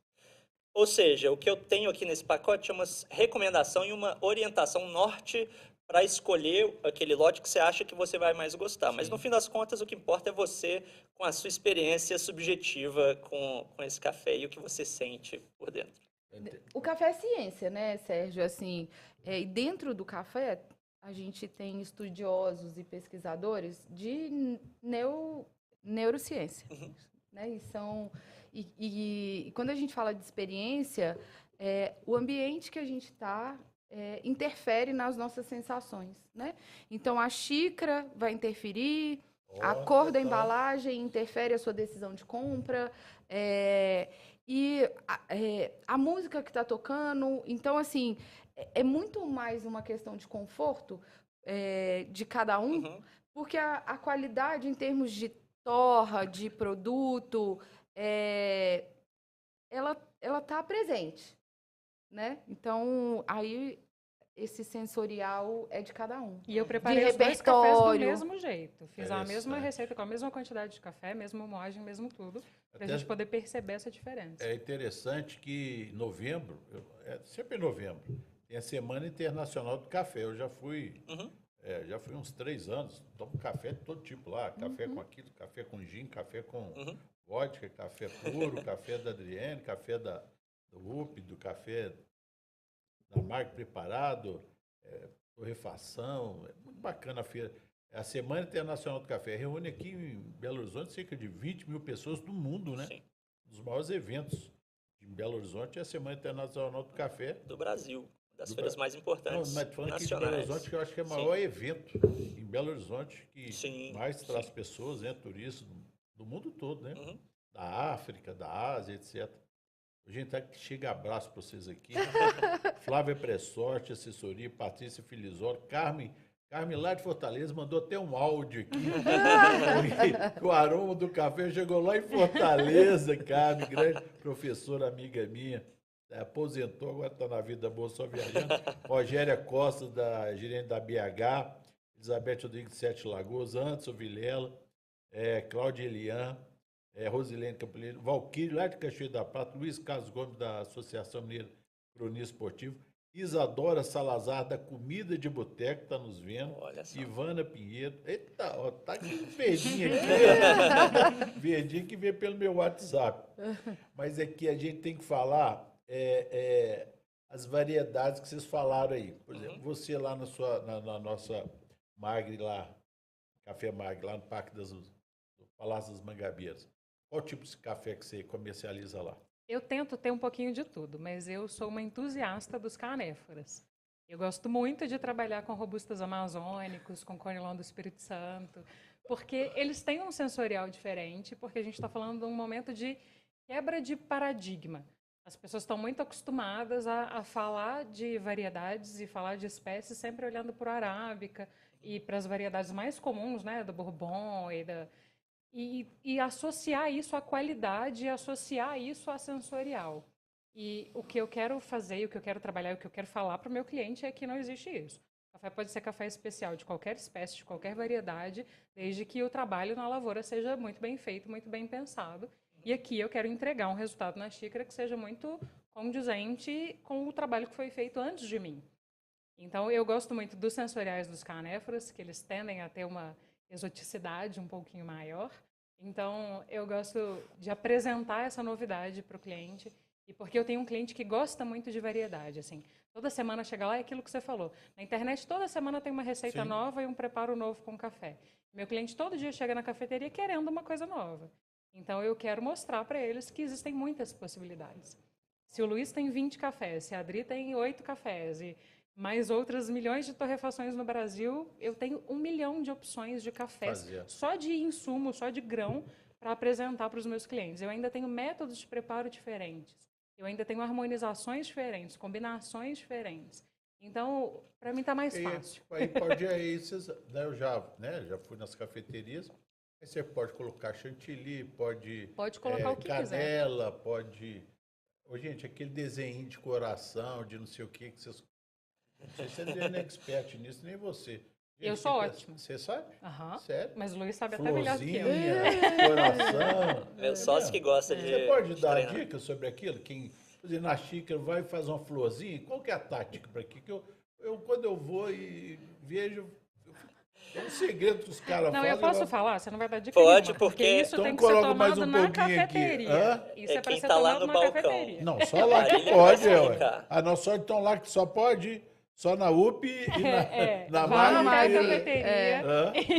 Speaker 5: Ou seja, o que eu tenho aqui nesse pacote é uma recomendação e uma orientação norte para escolher aquele lote que você acha que você vai mais gostar. Mas, no fim das contas, o que importa é você com a sua experiência subjetiva com esse café e o que você sente por dentro.
Speaker 3: O café é ciência, né, Sérgio? Assim, e dentro do café, a gente tem estudiosos e pesquisadores de neurociência, né? E quando a gente fala de experiência, o ambiente que a gente está interfere nas nossas sensações, né? Então, a xícara vai interferir, a cor da embalagem interfere a sua decisão de compra, e a música que está tocando. Então, assim, é muito mais uma questão de conforto de cada um, porque a qualidade em termos de torra, de produto, ela está presente, né? Então, aí esse sensorial é de cada um.
Speaker 4: E eu preparei
Speaker 3: De
Speaker 4: os 2 cafés do
Speaker 3: repertório.
Speaker 4: mesmo jeito. Fiz a mesma
Speaker 2: Interessante.
Speaker 4: receita, com a mesma quantidade de café, mesma moagem, mesmo tudo, para a
Speaker 2: Até-
Speaker 4: gente poder perceber essa diferença.
Speaker 2: É interessante que em novembro, sempre em novembro, tem a Semana Internacional do Café. Eu já fui, já fui uns 3 anos, tomo café de todo tipo lá, café com aquilo, café com gin, café com vodka, café puro, café da Adrienne, café do UP, do café da marca preparado, torrefação, é muito bacana a feira. A Semana Internacional do Café reúne aqui em Belo Horizonte cerca de 20 mil pessoas do mundo, né?
Speaker 5: Sim.
Speaker 2: Um dos maiores eventos em Belo Horizonte é a Semana Internacional do Café.
Speaker 5: Do Brasil, das
Speaker 2: Do
Speaker 5: feiras
Speaker 2: Bra-
Speaker 5: mais importantes,
Speaker 2: Não, mas falando aqui de Belo
Speaker 5: nacionais.
Speaker 2: Horizonte, que eu acho que é o
Speaker 5: Sim.
Speaker 2: maior evento em Belo Horizonte que
Speaker 5: Sim,
Speaker 2: mais traz
Speaker 5: sim.
Speaker 2: pessoas, né, turistas do mundo todo, né?
Speaker 5: Uhum.
Speaker 2: Da África, da Ásia, etc. Gente, chega abraço para vocês aqui. Flávia Pressorte, assessoria, Patrícia Filizoro, Carmen lá de Fortaleza mandou até um áudio aqui. O aroma do café chegou lá em Fortaleza, Carmen, grande professora, amiga minha. Aposentou, agora está na vida boa, só viajando. Rogéria Costa, gerente da BH. Elizabeth Rodrigues de Sete Lagoas. Anderson Vilela. Cláudia Elian. Rosilene Campolino. Valquírio, lá de Cachoeira da Prata. Luiz Carlos Gomes, da Associação Mineira Cronismo Esportivo. Isadora Salazar, da Comida de Boteco, está nos vendo.
Speaker 5: Olha só.
Speaker 2: Ivana Pinheiro. Eita, ó, tá aqui um verdinho aqui. Verdinho que vem pelo meu WhatsApp. Mas aqui a gente tem que falar as variedades que vocês falaram aí. Por exemplo, você lá na nossa Magre lá, Café Magre, lá no Parque do Palácio das Mangabeiras. Qual tipo de café que você comercializa lá?
Speaker 4: Eu tento ter um pouquinho de tudo, mas eu sou uma entusiasta dos canéforas. Eu gosto muito de trabalhar com robustas amazônicos, com conilon do Espírito Santo, porque eles têm um sensorial diferente, porque a gente está falando de um momento de quebra de paradigma. As pessoas estão muito acostumadas a falar de variedades e falar de espécies sempre olhando para a arábica e para as variedades mais comuns, né, do Bourbon e associar isso à qualidade, e associar isso à sensorial. E o que eu quero fazer, o que eu quero trabalhar, o que eu quero falar para o meu cliente é que não existe isso. O café pode ser café especial de qualquer espécie, de qualquer variedade, desde que o trabalho na lavoura seja muito bem feito, muito bem pensado. E aqui eu quero entregar um resultado na xícara que seja muito condizente com o trabalho que foi feito antes de mim. Então, eu gosto muito dos sensoriais dos canéforas, que eles tendem a ter uma exoticidade um pouquinho maior. Então, eu gosto de apresentar essa novidade para o cliente. E porque eu tenho um cliente que gosta muito de variedade, assim. Toda semana chega lá, é aquilo que você falou. Na internet, toda semana tem uma receita nova e um preparo novo com café. Meu cliente todo dia chega na cafeteria querendo uma coisa nova. Então, eu quero mostrar para eles que existem muitas possibilidades. Se o Luiz tem 20 cafés, se a Adri tem 8 cafés e mais outras milhões de torrefações no Brasil, eu tenho 1 milhão de opções de cafés, só de insumo, só de grão, para apresentar para os meus clientes. Eu ainda tenho métodos de preparo diferentes. Eu ainda tenho harmonizações diferentes, combinações diferentes. Então, para mim está mais fácil.
Speaker 2: Eu já fui nas cafeterias. Aí você pode colocar chantilly, pode
Speaker 4: colocar o que
Speaker 2: canela, pode... Ô, gente, aquele desenho de coração, de não sei o que vocês... Não sei se você é expert nisso, nem você. Gente,
Speaker 4: eu sou ótima.
Speaker 2: Você sabe?
Speaker 4: Aham.
Speaker 2: Sério?
Speaker 4: Mas o Luiz sabe até melhor do que eu.
Speaker 2: Coração.
Speaker 5: Meu sócio que gosta de...
Speaker 2: Você pode dar dicas sobre aquilo? Quem, por exemplo, na xícara vai fazer uma florzinha? Qual que é a tática para aqui? Que quando eu vou e vejo... É um segredo que os caras fazem.
Speaker 4: Não, eu posso falar? Você não vai dar dica
Speaker 5: Pode,
Speaker 4: nenhuma,
Speaker 5: porque
Speaker 4: isso
Speaker 2: então
Speaker 4: tem que ser tomado
Speaker 2: mais um
Speaker 4: na
Speaker 2: pouquinho
Speaker 4: cafeteria.
Speaker 2: aqui.
Speaker 4: Isso é para
Speaker 5: quem
Speaker 4: ser
Speaker 5: tá lá
Speaker 4: tomado
Speaker 5: no
Speaker 4: na
Speaker 5: balcão.
Speaker 4: cafeteria.
Speaker 2: Não, só lá que
Speaker 5: Marília
Speaker 2: pode,
Speaker 5: vai
Speaker 2: ué.
Speaker 5: explicar.
Speaker 2: Ah, não, só então lá que só pode, só na UP e na
Speaker 4: Vá na
Speaker 2: Marília.
Speaker 4: cafeteria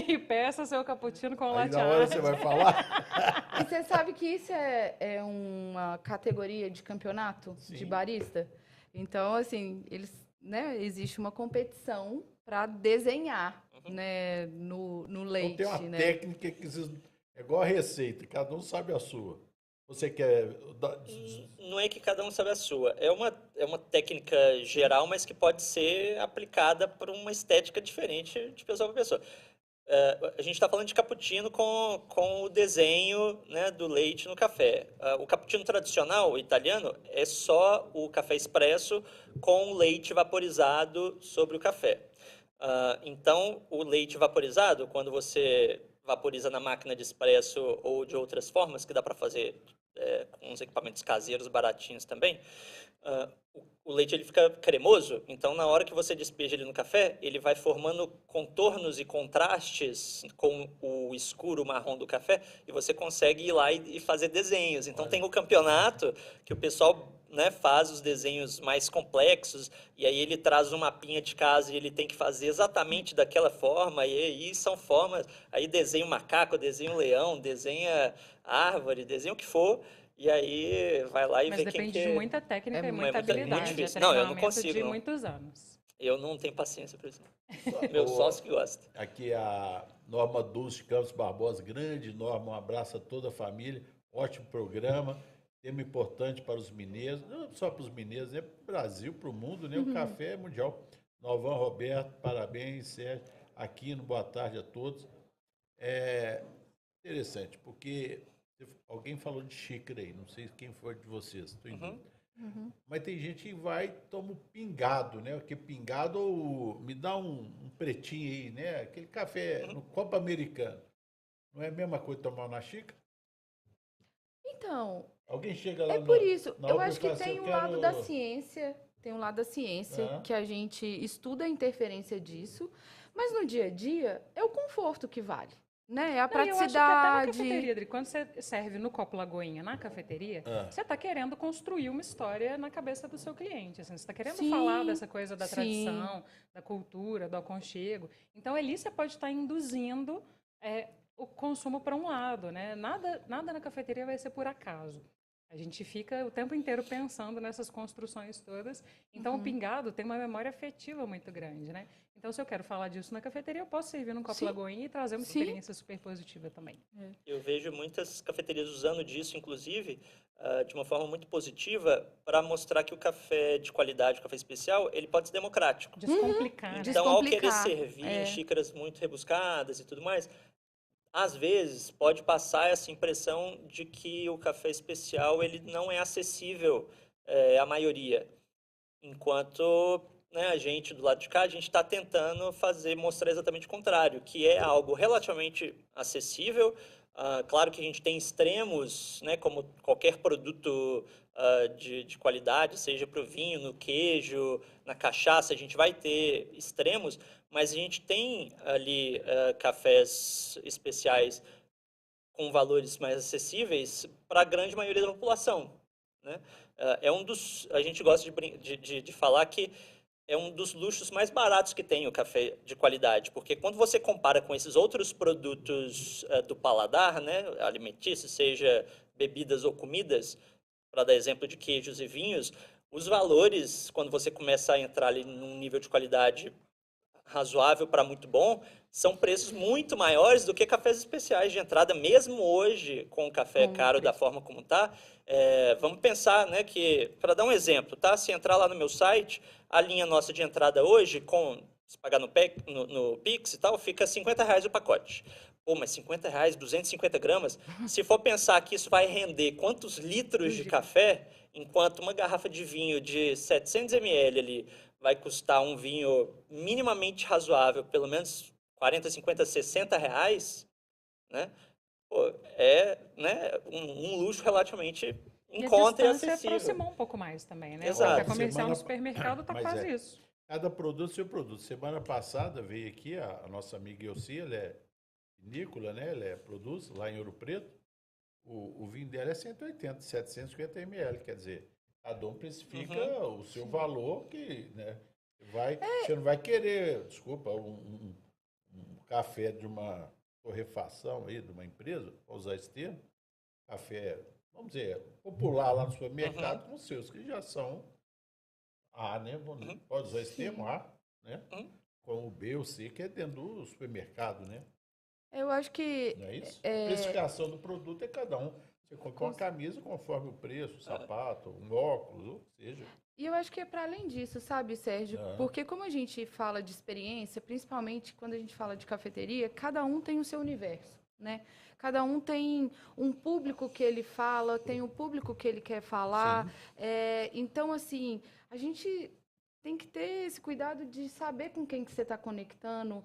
Speaker 4: e peça seu cappuccino com
Speaker 2: Aí
Speaker 4: latte
Speaker 2: na hora
Speaker 4: art.
Speaker 2: você vai falar.
Speaker 3: E você sabe que isso é uma categoria de campeonato de barista? Então, assim, existe uma competição para desenhar né, no leite.
Speaker 2: Então tem uma
Speaker 3: né?
Speaker 2: técnica que é igual a receita, cada um sabe a sua. Você quer...
Speaker 5: Não é que cada um sabe a sua. É uma técnica geral, mas que pode ser aplicada para uma estética diferente de pessoa para pessoa. A gente está falando de cappuccino com o desenho né, do leite no café. O cappuccino tradicional italiano é só o café expresso com leite vaporizado sobre o café. Então, o leite vaporizado, quando você vaporiza na máquina de expresso ou de outras formas, que dá para fazer com uns equipamentos caseiros baratinhos também, o leite ele fica cremoso, então na hora que você despeja ele no café, ele vai formando contornos e contrastes com o escuro marrom do café e você consegue ir lá e fazer desenhos. Então tem o campeonato que o pessoal né, faz os desenhos mais complexos e aí ele traz um mapinha de casa e ele tem que fazer exatamente daquela forma e aí são formas, aí desenha um macaco, desenha um leão, desenha árvore, desenha o que for. E aí vai lá e
Speaker 4: Mas
Speaker 5: vê
Speaker 4: depende
Speaker 5: quem que...
Speaker 4: de muita técnica e muita
Speaker 5: muito
Speaker 4: habilidade.
Speaker 5: difícil.
Speaker 4: É
Speaker 5: Não, eu não
Speaker 4: treinamento
Speaker 5: consigo,
Speaker 4: de
Speaker 5: não.
Speaker 4: muitos anos.
Speaker 5: Eu não tenho paciência para isso. Meu sócio que gosta.
Speaker 2: Aqui a Norma Dulce Campos Barbosa, grande Norma, um abraço a toda a família, ótimo programa, tema importante para os mineiros, não só para os mineiros, né? Para o Brasil, para o mundo, né? O café é mundial. Novão Roberto, parabéns, Sérgio, aqui no Boa Tarde a todos. É interessante, porque alguém falou de xícara aí, não sei quem foi de vocês, estou em dúvida. Mas tem gente que vai e toma um pingado, né? Porque pingado me dá um pretinho aí, né? Aquele café no copo americano. Não é a mesma coisa tomar na xícara?
Speaker 3: Então,
Speaker 2: Alguém chega lá
Speaker 3: por isso.
Speaker 2: na
Speaker 3: Eu
Speaker 2: UPA e
Speaker 3: acho que
Speaker 2: fala assim,
Speaker 3: tem
Speaker 2: eu
Speaker 3: um lado
Speaker 2: quero-
Speaker 3: da ciência, tem um lado da ciência que a gente estuda a interferência disso, mas no dia a dia é o conforto que vale, né? É a
Speaker 4: Não, eu acho que até na
Speaker 3: praticidade.
Speaker 4: cafeteria, Adri, quando você serve no copo Lagoinha, na cafeteria, você está querendo construir uma história na cabeça do seu cliente. Assim, você está querendo
Speaker 3: Sim,
Speaker 4: falar dessa coisa da
Speaker 3: sim.
Speaker 4: tradição, da cultura, do aconchego. Então, ali você pode estar induzindo o consumo para um lado, né? Nada na cafeteria vai ser por acaso. A gente fica o tempo inteiro pensando nessas construções todas. Então, o pingado tem uma memória afetiva muito grande, né? Então, se eu quero falar disso na cafeteria, eu posso servir num copo
Speaker 3: Sim.
Speaker 4: Lagoinha e trazer uma
Speaker 3: Sim.
Speaker 4: experiência super positiva também.
Speaker 5: Eu vejo muitas cafeterias usando disso, inclusive, de uma forma muito positiva, para mostrar que o café de qualidade, o café especial, ele pode ser democrático.
Speaker 4: Descomplicar, né?
Speaker 5: Então, ao querer
Speaker 3: Descomplicar,
Speaker 5: servir
Speaker 3: é.
Speaker 5: em xícaras muito rebuscadas e tudo mais, às vezes pode passar essa impressão de que o café especial ele não é acessível à maioria. Enquanto, né, a gente, do lado de cá, a gente está tentando mostrar exatamente o contrário, que é algo relativamente acessível. Claro que a gente tem extremos, né, como qualquer produto de qualidade, seja para o vinho, no queijo, na cachaça, a gente vai ter extremos, mas a gente tem ali cafés especiais com valores mais acessíveis para a grande maioria da população, né? A gente gosta de falar que é um dos luxos mais baratos que tem o café de qualidade, porque quando você compara com esses outros produtos do paladar, né, alimentícios, seja bebidas ou comidas, para dar exemplo de queijos e vinhos, os valores, quando você começa a entrar ali num nível de qualidade razoável para muito bom, são preços muito maiores do que cafés especiais de entrada, mesmo hoje com o café caro da forma como está. Vamos pensar, né, que, para dar um exemplo, tá? Se entrar lá no meu site, a linha nossa de entrada hoje, se pagar no Pix e tal, fica R$50 o pacote. Pô, mas R$50, 250 gramas, se for pensar que isso vai render quantos litros de café, enquanto uma garrafa de vinho de 700 ml ali vai custar um vinho minimamente razoável, pelo menos 40, 50, 60 reais, né? Pô, né, um luxo relativamente em
Speaker 4: E a
Speaker 5: conta e
Speaker 4: distância
Speaker 5: acessível.
Speaker 4: aproximou um pouco mais também, né?
Speaker 5: Exato.
Speaker 4: O café comercial no supermercado está
Speaker 2: Mas
Speaker 4: quase isso.
Speaker 2: Cada produto seu produto. Semana passada veio aqui a nossa amiga Elci, ela é vinícola, né? Ela produz lá em Ouro Preto. O vinho dela é 180, 750 ml, quer dizer, cada um precifica o seu valor que, né? Você não vai querer, desculpa, um café de uma torrefação aí, de uma empresa, vou usar esse termo, café, vamos dizer, popular lá no supermercado, com os seus, que já são A, né? Pode usar esse termo A, né? Com o B, o C, que é dentro do supermercado, né?
Speaker 3: Eu acho que...
Speaker 2: Não é isso? A precificação do produto é cada um. Você compra uma camisa conforme o preço, um sapato, um óculos, ou seja.
Speaker 3: E eu acho que é para além disso, sabe, Sérgio? Porque como a gente fala de experiência, principalmente quando a gente fala de cafeteria, cada um tem o seu universo, né? Cada um tem um público que ele fala, tem um público que ele quer falar. Então, assim, a gente tem que ter esse cuidado de saber com quem que você está conectando,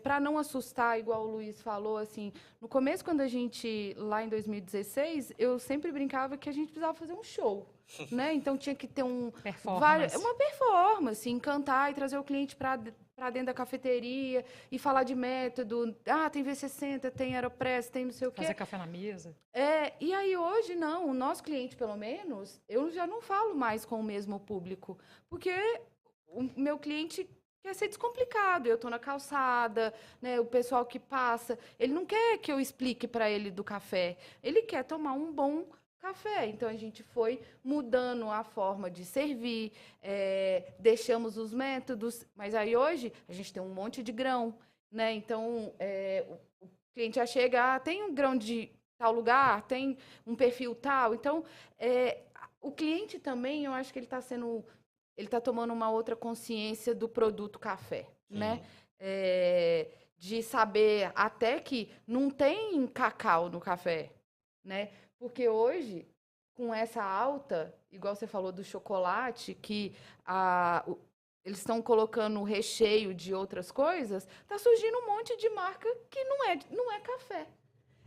Speaker 3: para não assustar, igual o Luiz falou, assim. No começo, quando a gente, lá em 2016, eu sempre brincava que a gente precisava fazer um show, né? Então, tinha que ter uma performance, encantar e trazer o cliente para dentro da cafeteria e falar de método. Tem V60, tem Aeropress, tem não sei o quê.
Speaker 4: Fazer café na mesa.
Speaker 3: E aí hoje, não. O nosso cliente, pelo menos, eu já não falo mais com o mesmo público. Porque o meu cliente quer ser descomplicado. Eu estou na calçada, né? O pessoal que passa, ele não quer que eu explique para ele do café. Ele quer tomar um bom café. Então, a gente foi mudando a forma de servir, deixamos os métodos, mas aí hoje a gente tem um monte de grão, né? Então, o cliente já chega, tem um grão de tal lugar, tem um perfil tal. Então, o cliente também, eu acho que ele está tomando uma outra consciência do produto café, né? De saber até que não tem cacau no café, né? Porque hoje, com essa alta, igual você falou do chocolate, que eles estão colocando o recheio de outras coisas, está surgindo um monte de marca que não é café.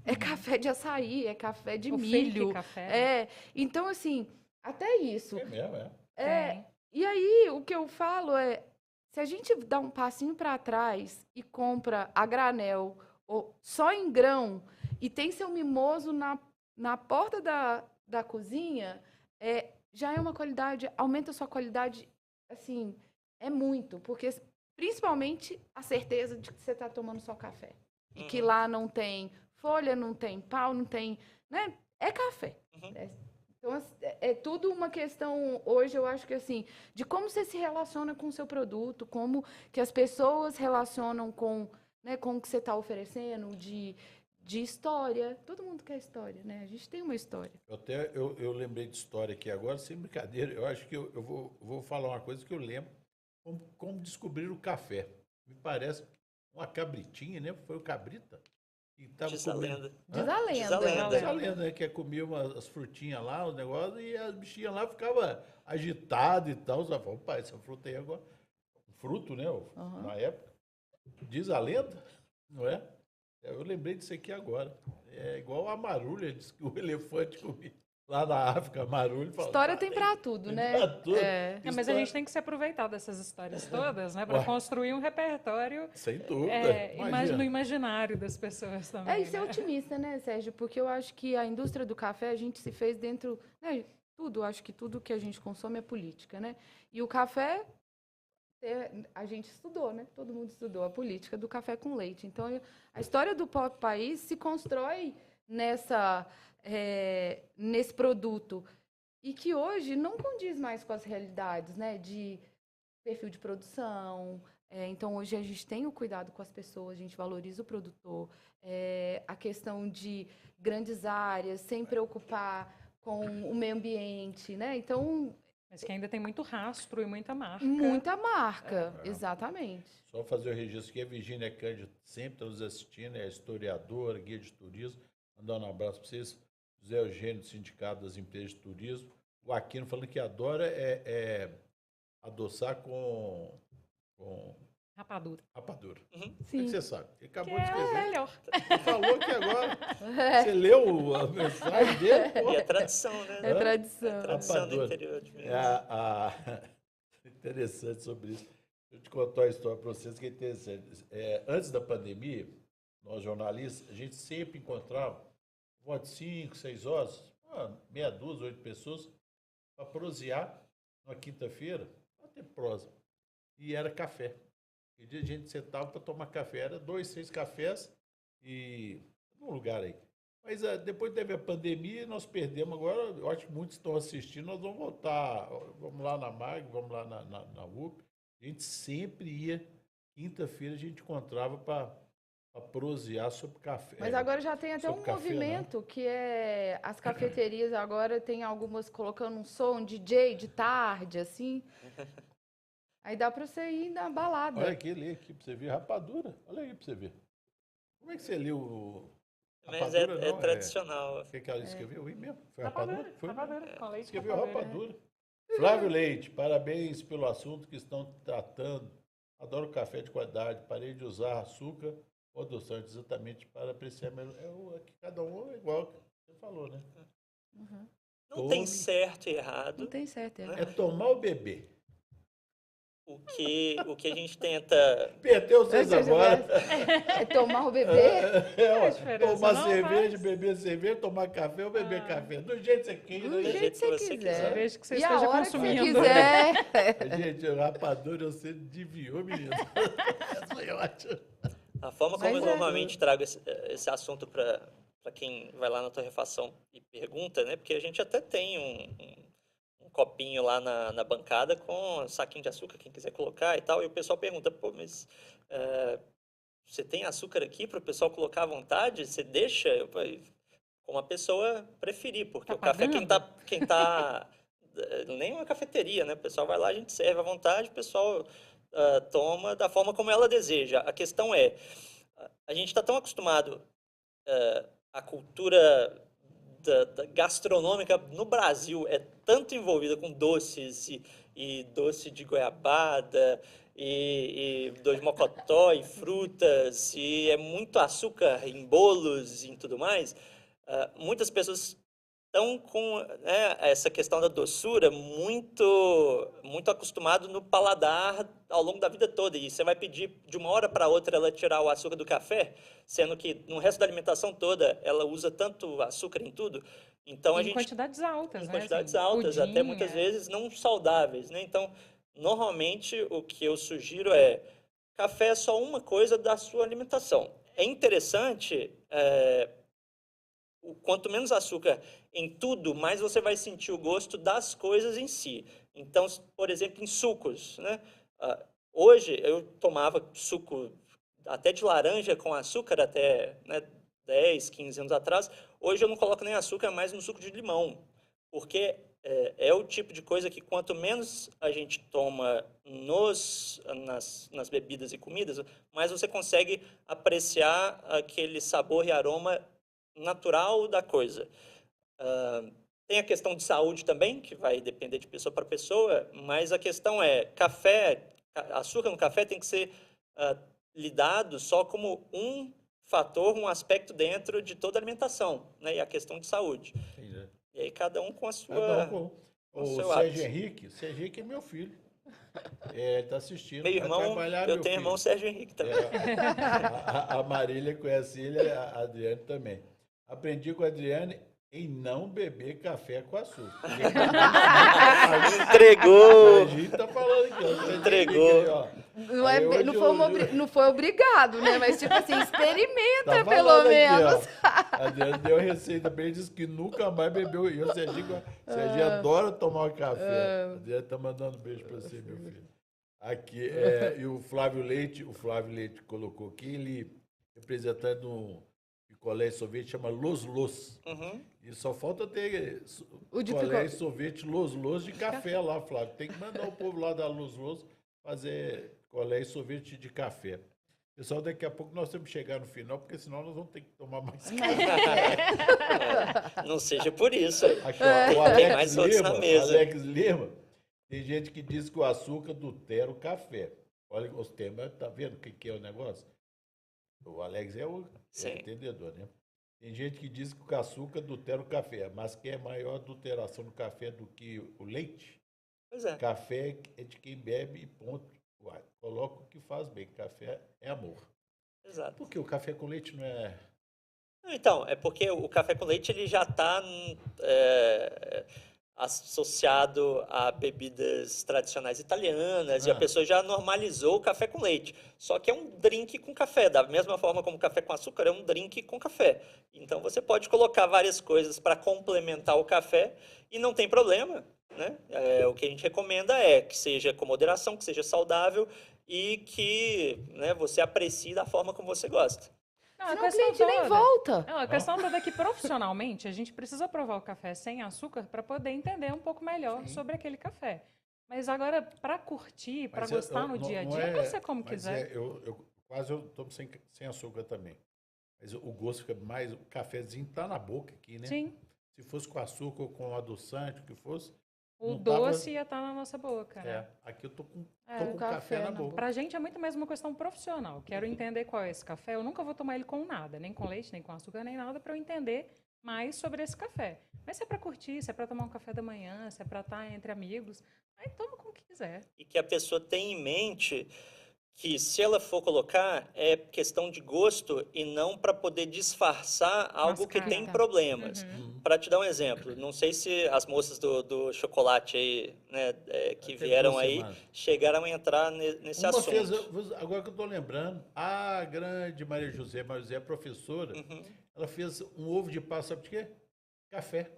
Speaker 3: É café de açaí, é café de milho.
Speaker 4: Fake café.
Speaker 3: Então, assim, até isso.
Speaker 2: É mesmo,
Speaker 3: E aí, o que eu falo se a gente dá um passinho para trás e compra a granel, ou só em grão, e tem seu mimoso na porta da cozinha, já é uma qualidade, aumenta a sua qualidade, assim, muito, porque principalmente a certeza de que você está tomando só café. E que lá não tem folha, não tem pau, não tem, né? É café. Então, é tudo uma questão, hoje, eu acho que assim, de como você se relaciona com o seu produto, como que as pessoas relacionam com, né, com o que você está oferecendo, de história. Todo mundo quer história, né? A gente tem uma história.
Speaker 2: Eu lembrei de história aqui agora, sem brincadeira. Eu acho que eu vou falar uma coisa que eu lembro. Como descobrir o café. Me parece uma cabritinha, né? Foi o cabrita? Que tava
Speaker 5: Diz a
Speaker 2: comendo.
Speaker 5: lenda.
Speaker 3: Diz a lenda.
Speaker 5: Diz a lenda.
Speaker 2: Diz a lenda, né? Que comia as frutinhas lá, os negócios, e as bichinhas lá ficavam agitadas e tal. Só falava, pai, essa fruta aí agora. Um fruto, né? Na época. Diz a lenda, não é? Eu lembrei disso aqui agora. É igual a marulha, diz que o elefante comia. Lá na África, marulho.
Speaker 3: História tem pra tudo, né?
Speaker 2: Pra tudo.
Speaker 4: Mas a gente tem que se aproveitar dessas histórias todas, né? Para construir um repertório
Speaker 2: Sem dúvida.
Speaker 4: no imaginário das pessoas também.
Speaker 3: E ser otimista, né, Sérgio? Porque eu acho que a indústria do café, a gente se fez dentro... Né, acho que tudo que a gente consome é política, né? E o café, a gente estudou, né? Todo mundo estudou a política do café com leite. Então, a história do próprio país se constrói nesse produto e que hoje não condiz mais com as realidades, né, de perfil de produção. Então, hoje a gente tem o cuidado com as pessoas, a gente valoriza o produtor, a questão de grandes áreas, sem preocupar com o meio ambiente, né? Então...
Speaker 4: Mas que ainda tem muito rastro e muita marca.
Speaker 3: Muita marca, exatamente.
Speaker 2: Só fazer o registro aqui, a Virgínia Cândido sempre está nos assistindo, é historiadora, guia de turismo. Mandando um abraço para vocês. José Eugênio, do Sindicato das Empresas de Turismo. O Aquino falando que adora adoçar com
Speaker 4: Rapadura.
Speaker 2: rapadura.
Speaker 5: Uhum.
Speaker 2: O que você sabe? Ele acabou de
Speaker 4: É
Speaker 2: escrever.
Speaker 4: melhor.
Speaker 2: Ele falou que agora. Você leu a mensagem dele? Pô.
Speaker 5: E é tradição, né?
Speaker 3: É tradição.
Speaker 5: É tradição do
Speaker 2: Rapadura.
Speaker 5: interior de Minas.
Speaker 2: Interessante sobre isso. Deixa eu te contar uma história para vocês que é interessante. Antes da pandemia, nós jornalistas, a gente sempre encontrava de 5, 6 horas, meia dúzia, 8 pessoas, para prosear na quinta-feira, para ter prosa. E era café. E a gente sentava para tomar café. Era 2, 6 cafés e num lugar aí. Mas depois teve a pandemia e nós perdemos. Agora, eu acho que muitos estão assistindo, nós vamos voltar. Vamos lá na MAG, vamos lá na UP. A gente sempre ia, quinta-feira a gente encontrava para prosear sobre café.
Speaker 3: Mas agora já tem até um movimento que é as cafeterias agora tem algumas colocando um som DJ de tarde, assim. Aí dá para você ir na balada.
Speaker 2: Olha aqui, lê aqui para você ver. Rapadura. Olha aí para você ver. Como é que você leu o...
Speaker 5: Mas
Speaker 2: rapadura,
Speaker 5: é tradicional.
Speaker 2: O que ela escreveu? Aí mesmo? Foi rapadura? Foi
Speaker 4: Rapadura. Com leite
Speaker 2: escreveu
Speaker 4: rapadura.
Speaker 2: rapadura. Flávio Leite, parabéns pelo assunto que estão tratando. Adoro café de qualidade. Parei de usar açúcar ou adoçante exatamente para apreciar melhor. Aqui cada um é igual que você falou, né?
Speaker 3: Uhum.
Speaker 5: Não tem certo e errado.
Speaker 3: Não tem certo, é.
Speaker 2: É tomar ou beber.
Speaker 5: O que a gente tenta...
Speaker 2: Perdeu vocês agora.
Speaker 3: É tomar ou beber?
Speaker 2: Tomar
Speaker 4: não,
Speaker 2: cerveja,
Speaker 4: mas-
Speaker 2: beber cerveja, tomar café ou beber café. Do jeito que você quer.
Speaker 3: Do
Speaker 2: né,
Speaker 3: jeito
Speaker 2: gente?
Speaker 3: que você quiser.
Speaker 4: Vejo que você
Speaker 3: E a
Speaker 4: esteja
Speaker 3: hora que você
Speaker 4: consumindo.
Speaker 3: quiser.
Speaker 2: Gente, rapadura você desviou, menino. Essa foi ótima.
Speaker 5: A forma como
Speaker 3: Mas
Speaker 5: eu normalmente trago esse assunto para quem vai lá na torrefação e pergunta, né? Porque a gente até tem um copinho lá na bancada com um saquinho de açúcar, quem quiser colocar e tal. E o pessoal pergunta, pô, mas você tem açúcar aqui para o pessoal colocar à vontade? Você deixa? Como a pessoa preferir, porque
Speaker 4: Tá
Speaker 5: o café
Speaker 4: pagando?
Speaker 5: quem tá nem uma cafeteria, né? O pessoal vai lá, a gente serve à vontade, o pessoal toma da forma como ela deseja. A questão é, a gente está tão acostumado a cultura da gastronômica no Brasil é tanto envolvida com doces e doce de goiabada e doce de mocotó e frutas e é muito açúcar em bolos e tudo mais. Muitas pessoas estão com essa questão da doçura muito acostumado no paladar ao longo da vida toda. E você vai pedir de uma hora para outra ela tirar o açúcar do café, sendo que no resto da alimentação toda ela usa tanto açúcar em tudo. Então
Speaker 4: Em quantidades altas,
Speaker 5: em
Speaker 4: né?
Speaker 5: quantidades
Speaker 4: Assim,
Speaker 5: altas,
Speaker 4: pudim,
Speaker 5: até muitas vezes não saudáveis, né? Então, normalmente o que eu sugiro é café é só uma coisa da sua alimentação. É interessante quanto menos açúcar em tudo, mais você vai sentir o gosto das coisas em si. Então, por exemplo, em sucos, né? Hoje eu tomava suco até de laranja com açúcar até, né, 10, 15 anos atrás. Hoje eu não coloco nem açúcar mais no suco de limão, porque é o tipo de coisa que quanto menos a gente toma nas bebidas e comidas, mais você consegue apreciar aquele sabor e aroma natural da coisa. Tem a questão de saúde também, que vai depender de pessoa para pessoa, mas a questão é, açúcar no café tem que ser lidado só como um fator, um aspecto dentro de toda a alimentação, né? E a questão de saúde.
Speaker 2: Entendi.
Speaker 5: E aí cada um com a sua...
Speaker 2: Cada um com
Speaker 5: o
Speaker 2: o
Speaker 5: seu
Speaker 2: Sérgio
Speaker 5: hábito.
Speaker 2: Henrique é meu filho. Ele está assistindo.
Speaker 5: Meu
Speaker 2: vai
Speaker 5: irmão,
Speaker 2: trabalhar,
Speaker 5: eu
Speaker 2: meu
Speaker 5: tenho
Speaker 2: filho.
Speaker 5: irmão Sérgio Henrique também.
Speaker 2: A Marília conhece ele, a Adriane também. Aprendi com a Adriane em não beber café com açúcar.
Speaker 5: Entregou!
Speaker 2: A gente tá falando aqui, ó.
Speaker 5: Entregou.
Speaker 2: Aqui, ó.
Speaker 3: Não,
Speaker 2: Aí hoje
Speaker 3: não foi obrigado, né? Mas, tipo assim, experimenta
Speaker 2: Tá
Speaker 3: pelo
Speaker 2: falando
Speaker 3: menos.
Speaker 2: aqui, ó. A Adriane deu receita bem, disse que nunca mais bebeu. E o Serginho adora tomar café. A Adriane tá mandando beijo para você, meu filho. Aqui, e o Flávio Leite colocou aqui, ele representante do picolé e sorvete, chama Los Los.
Speaker 5: Uhum.
Speaker 2: E só falta ter
Speaker 3: O de
Speaker 2: picolé
Speaker 3: picolé.
Speaker 2: e sorvete Los Los de café lá, Flávio. Tem que mandar o povo lá da Los Los fazer picolé e sorvete de café. Pessoal, daqui a pouco nós temos que chegar no final, porque senão nós vamos ter que tomar mais café.
Speaker 5: Não seja por isso.
Speaker 2: Aqui, ó, o
Speaker 5: Tem mais outros na mesa.
Speaker 2: Alex Lima, tem gente que diz que o açúcar adultera o café. Olha os temas, tá vendo o que é o negócio? O Alex é o entendedor, né? Tem gente que diz que o açúcar adultera o café, mas que é maior adulteração do café do que o leite.
Speaker 5: Pois é.
Speaker 2: Café é de quem bebe e ponto. Uai, coloca o que faz bem. Café é amor.
Speaker 5: Exato.
Speaker 2: Por que o café com leite não é...
Speaker 5: Então, é porque o café com leite ele já está associado a bebidas tradicionais italianas e a pessoa já normalizou o café com leite. Só que é um drink com café, da mesma forma como café com açúcar é um drink com café. Então você pode colocar várias coisas para complementar o café e não tem problema, né? O que a gente recomenda é que seja com moderação, que seja saudável e que, né, você aprecie da forma como você gosta.
Speaker 4: Não,
Speaker 3: Senão o cliente nem volta.
Speaker 4: Não, a questão toda é que profissionalmente a gente precisa provar o café sem açúcar para poder entender um pouco melhor sobre aquele café. Mas agora, para curtir, para gostar no dia a dia, pode ser como quiser.
Speaker 2: Eu quase tomo sem açúcar também. Mas o gosto fica mais... O cafezinho tá na boca aqui, né?
Speaker 4: Sim.
Speaker 2: Se fosse com açúcar ou com adoçante, o que fosse...
Speaker 4: O
Speaker 2: não
Speaker 4: doce ia estar na nossa boca, né?
Speaker 2: Aqui eu tô com
Speaker 3: o
Speaker 2: café na
Speaker 3: café
Speaker 2: boca.
Speaker 4: Pra gente é muito mais uma questão profissional. Quero entender qual é esse café. Eu nunca vou tomar ele com nada, nem com leite, nem com açúcar, nem nada, para eu entender mais sobre esse café. Mas se é para curtir, se é para tomar um café da manhã, se é para estar entre amigos, aí toma como quiser.
Speaker 5: E que a pessoa tenha em mente que se ela for colocar é questão de gosto e não para poder disfarçar algo que tem problemas. Para te dar um exemplo, não sei se as moças do chocolate aí, né, que vieram aí, chegaram a entrar nesse assunto.
Speaker 2: Agora que eu estou lembrando, a grande Maria José é professora, ela fez um ovo de Páscoa, sabe de quê? Café.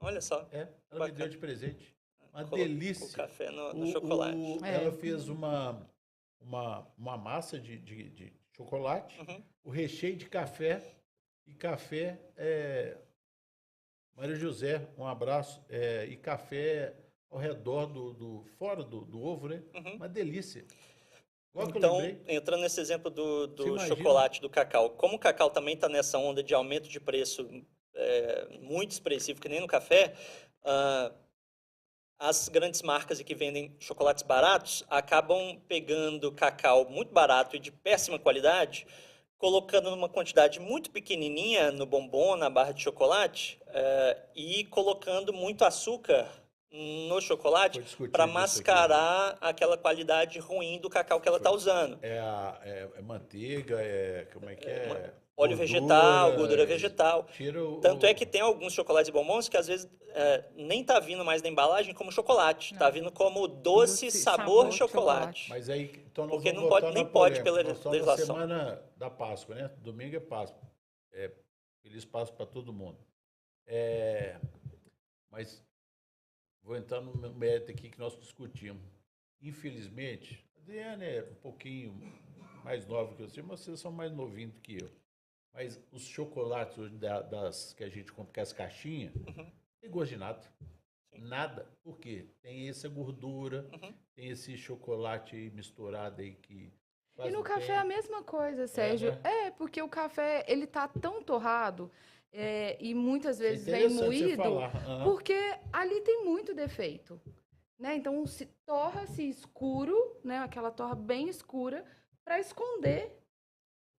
Speaker 5: Olha só.
Speaker 2: Ela me deu de presente. Uma delícia.
Speaker 5: O café no chocolate.
Speaker 2: Ela fez uma massa de chocolate, o recheio de café, e café, Maria José, um abraço, e café ao redor fora do ovo, né? Uma delícia.
Speaker 5: Então, entrando nesse exemplo do chocolate, do cacau, como o cacau também está nessa onda de aumento de preço muito expressivo, que nem no café, as grandes marcas que vendem chocolates baratos acabam pegando cacau muito barato e de péssima qualidade, colocando numa quantidade muito pequenininha no bombom, na barra de chocolate, e colocando muito açúcar no chocolate para mascarar aquela qualidade ruim do cacau que ela está usando.
Speaker 2: É manteiga, como é que é?
Speaker 5: Óleo vegetal, gordura vegetal. Tanto é que tem alguns chocolates e bombons que às vezes nem tá vindo mais na embalagem como chocolate, tá vindo como doce sabor chocolate.
Speaker 2: Mas aí, então nós
Speaker 5: porque
Speaker 2: vamos
Speaker 5: não pode, nem pode pela
Speaker 2: legislação.
Speaker 5: legislação.
Speaker 2: Semana da Páscoa, né? Domingo é Páscoa. Feliz Páscoa para todo mundo. Mas vou entrar no mérito aqui que nós discutimos. Infelizmente, a Adriana é um pouquinho mais nova que você, mas vocês são mais novinhos do que eu. Mas os chocolates hoje das que a gente compra, que é as caixinhas, tem gosto de nada. Nada. Por quê? Tem essa gordura, tem esse chocolate aí misturado aí que...
Speaker 3: E no café é a mesma coisa, Sérgio.
Speaker 2: né?
Speaker 3: Porque o café, ele tá tão torrado e muitas vezes vem
Speaker 2: interessante você
Speaker 3: moído,
Speaker 2: falar. Aham.
Speaker 3: porque ali tem muito defeito, né? Então, torra-se escuro, né? Aquela torra bem escura, para esconder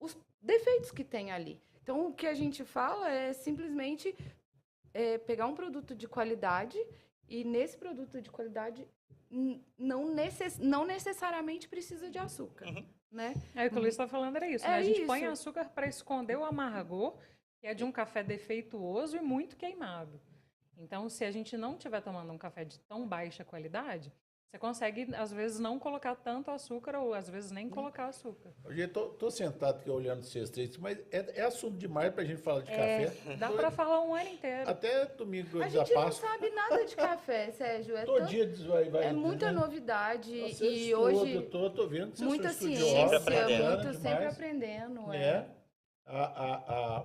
Speaker 3: os defeitos que tem ali. Então, o que a gente fala é simplesmente pegar um produto de qualidade e nesse produto de qualidade não necessariamente precisa de açúcar, né?
Speaker 4: É o que o Luiz está falando, era isso, né? A gente põe açúcar para esconder o amargor, que é de um café defeituoso e muito queimado. Então, se a gente não estiver tomando um café de tão baixa qualidade, você consegue, às vezes, não colocar tanto açúcar ou, às vezes, nem colocar açúcar.
Speaker 2: Hoje eu tô sentado aqui olhando vocês três, mas é assunto demais pra gente falar de café.
Speaker 4: Dá para falar um ano inteiro.
Speaker 2: Até domingo
Speaker 3: A
Speaker 2: da
Speaker 3: gente não
Speaker 2: Páscoa.
Speaker 3: sabe nada de café, Sérgio.
Speaker 2: Todo dia vai
Speaker 3: É muita
Speaker 2: dizendo.
Speaker 3: novidade
Speaker 2: Você
Speaker 3: e
Speaker 2: estuda,
Speaker 3: hoje
Speaker 2: eu tô vendo que você
Speaker 3: muita
Speaker 2: são
Speaker 3: ciência,
Speaker 2: estudiosos,
Speaker 5: aprendendo
Speaker 3: muito sempre
Speaker 2: demais,
Speaker 3: aprendendo.
Speaker 2: né?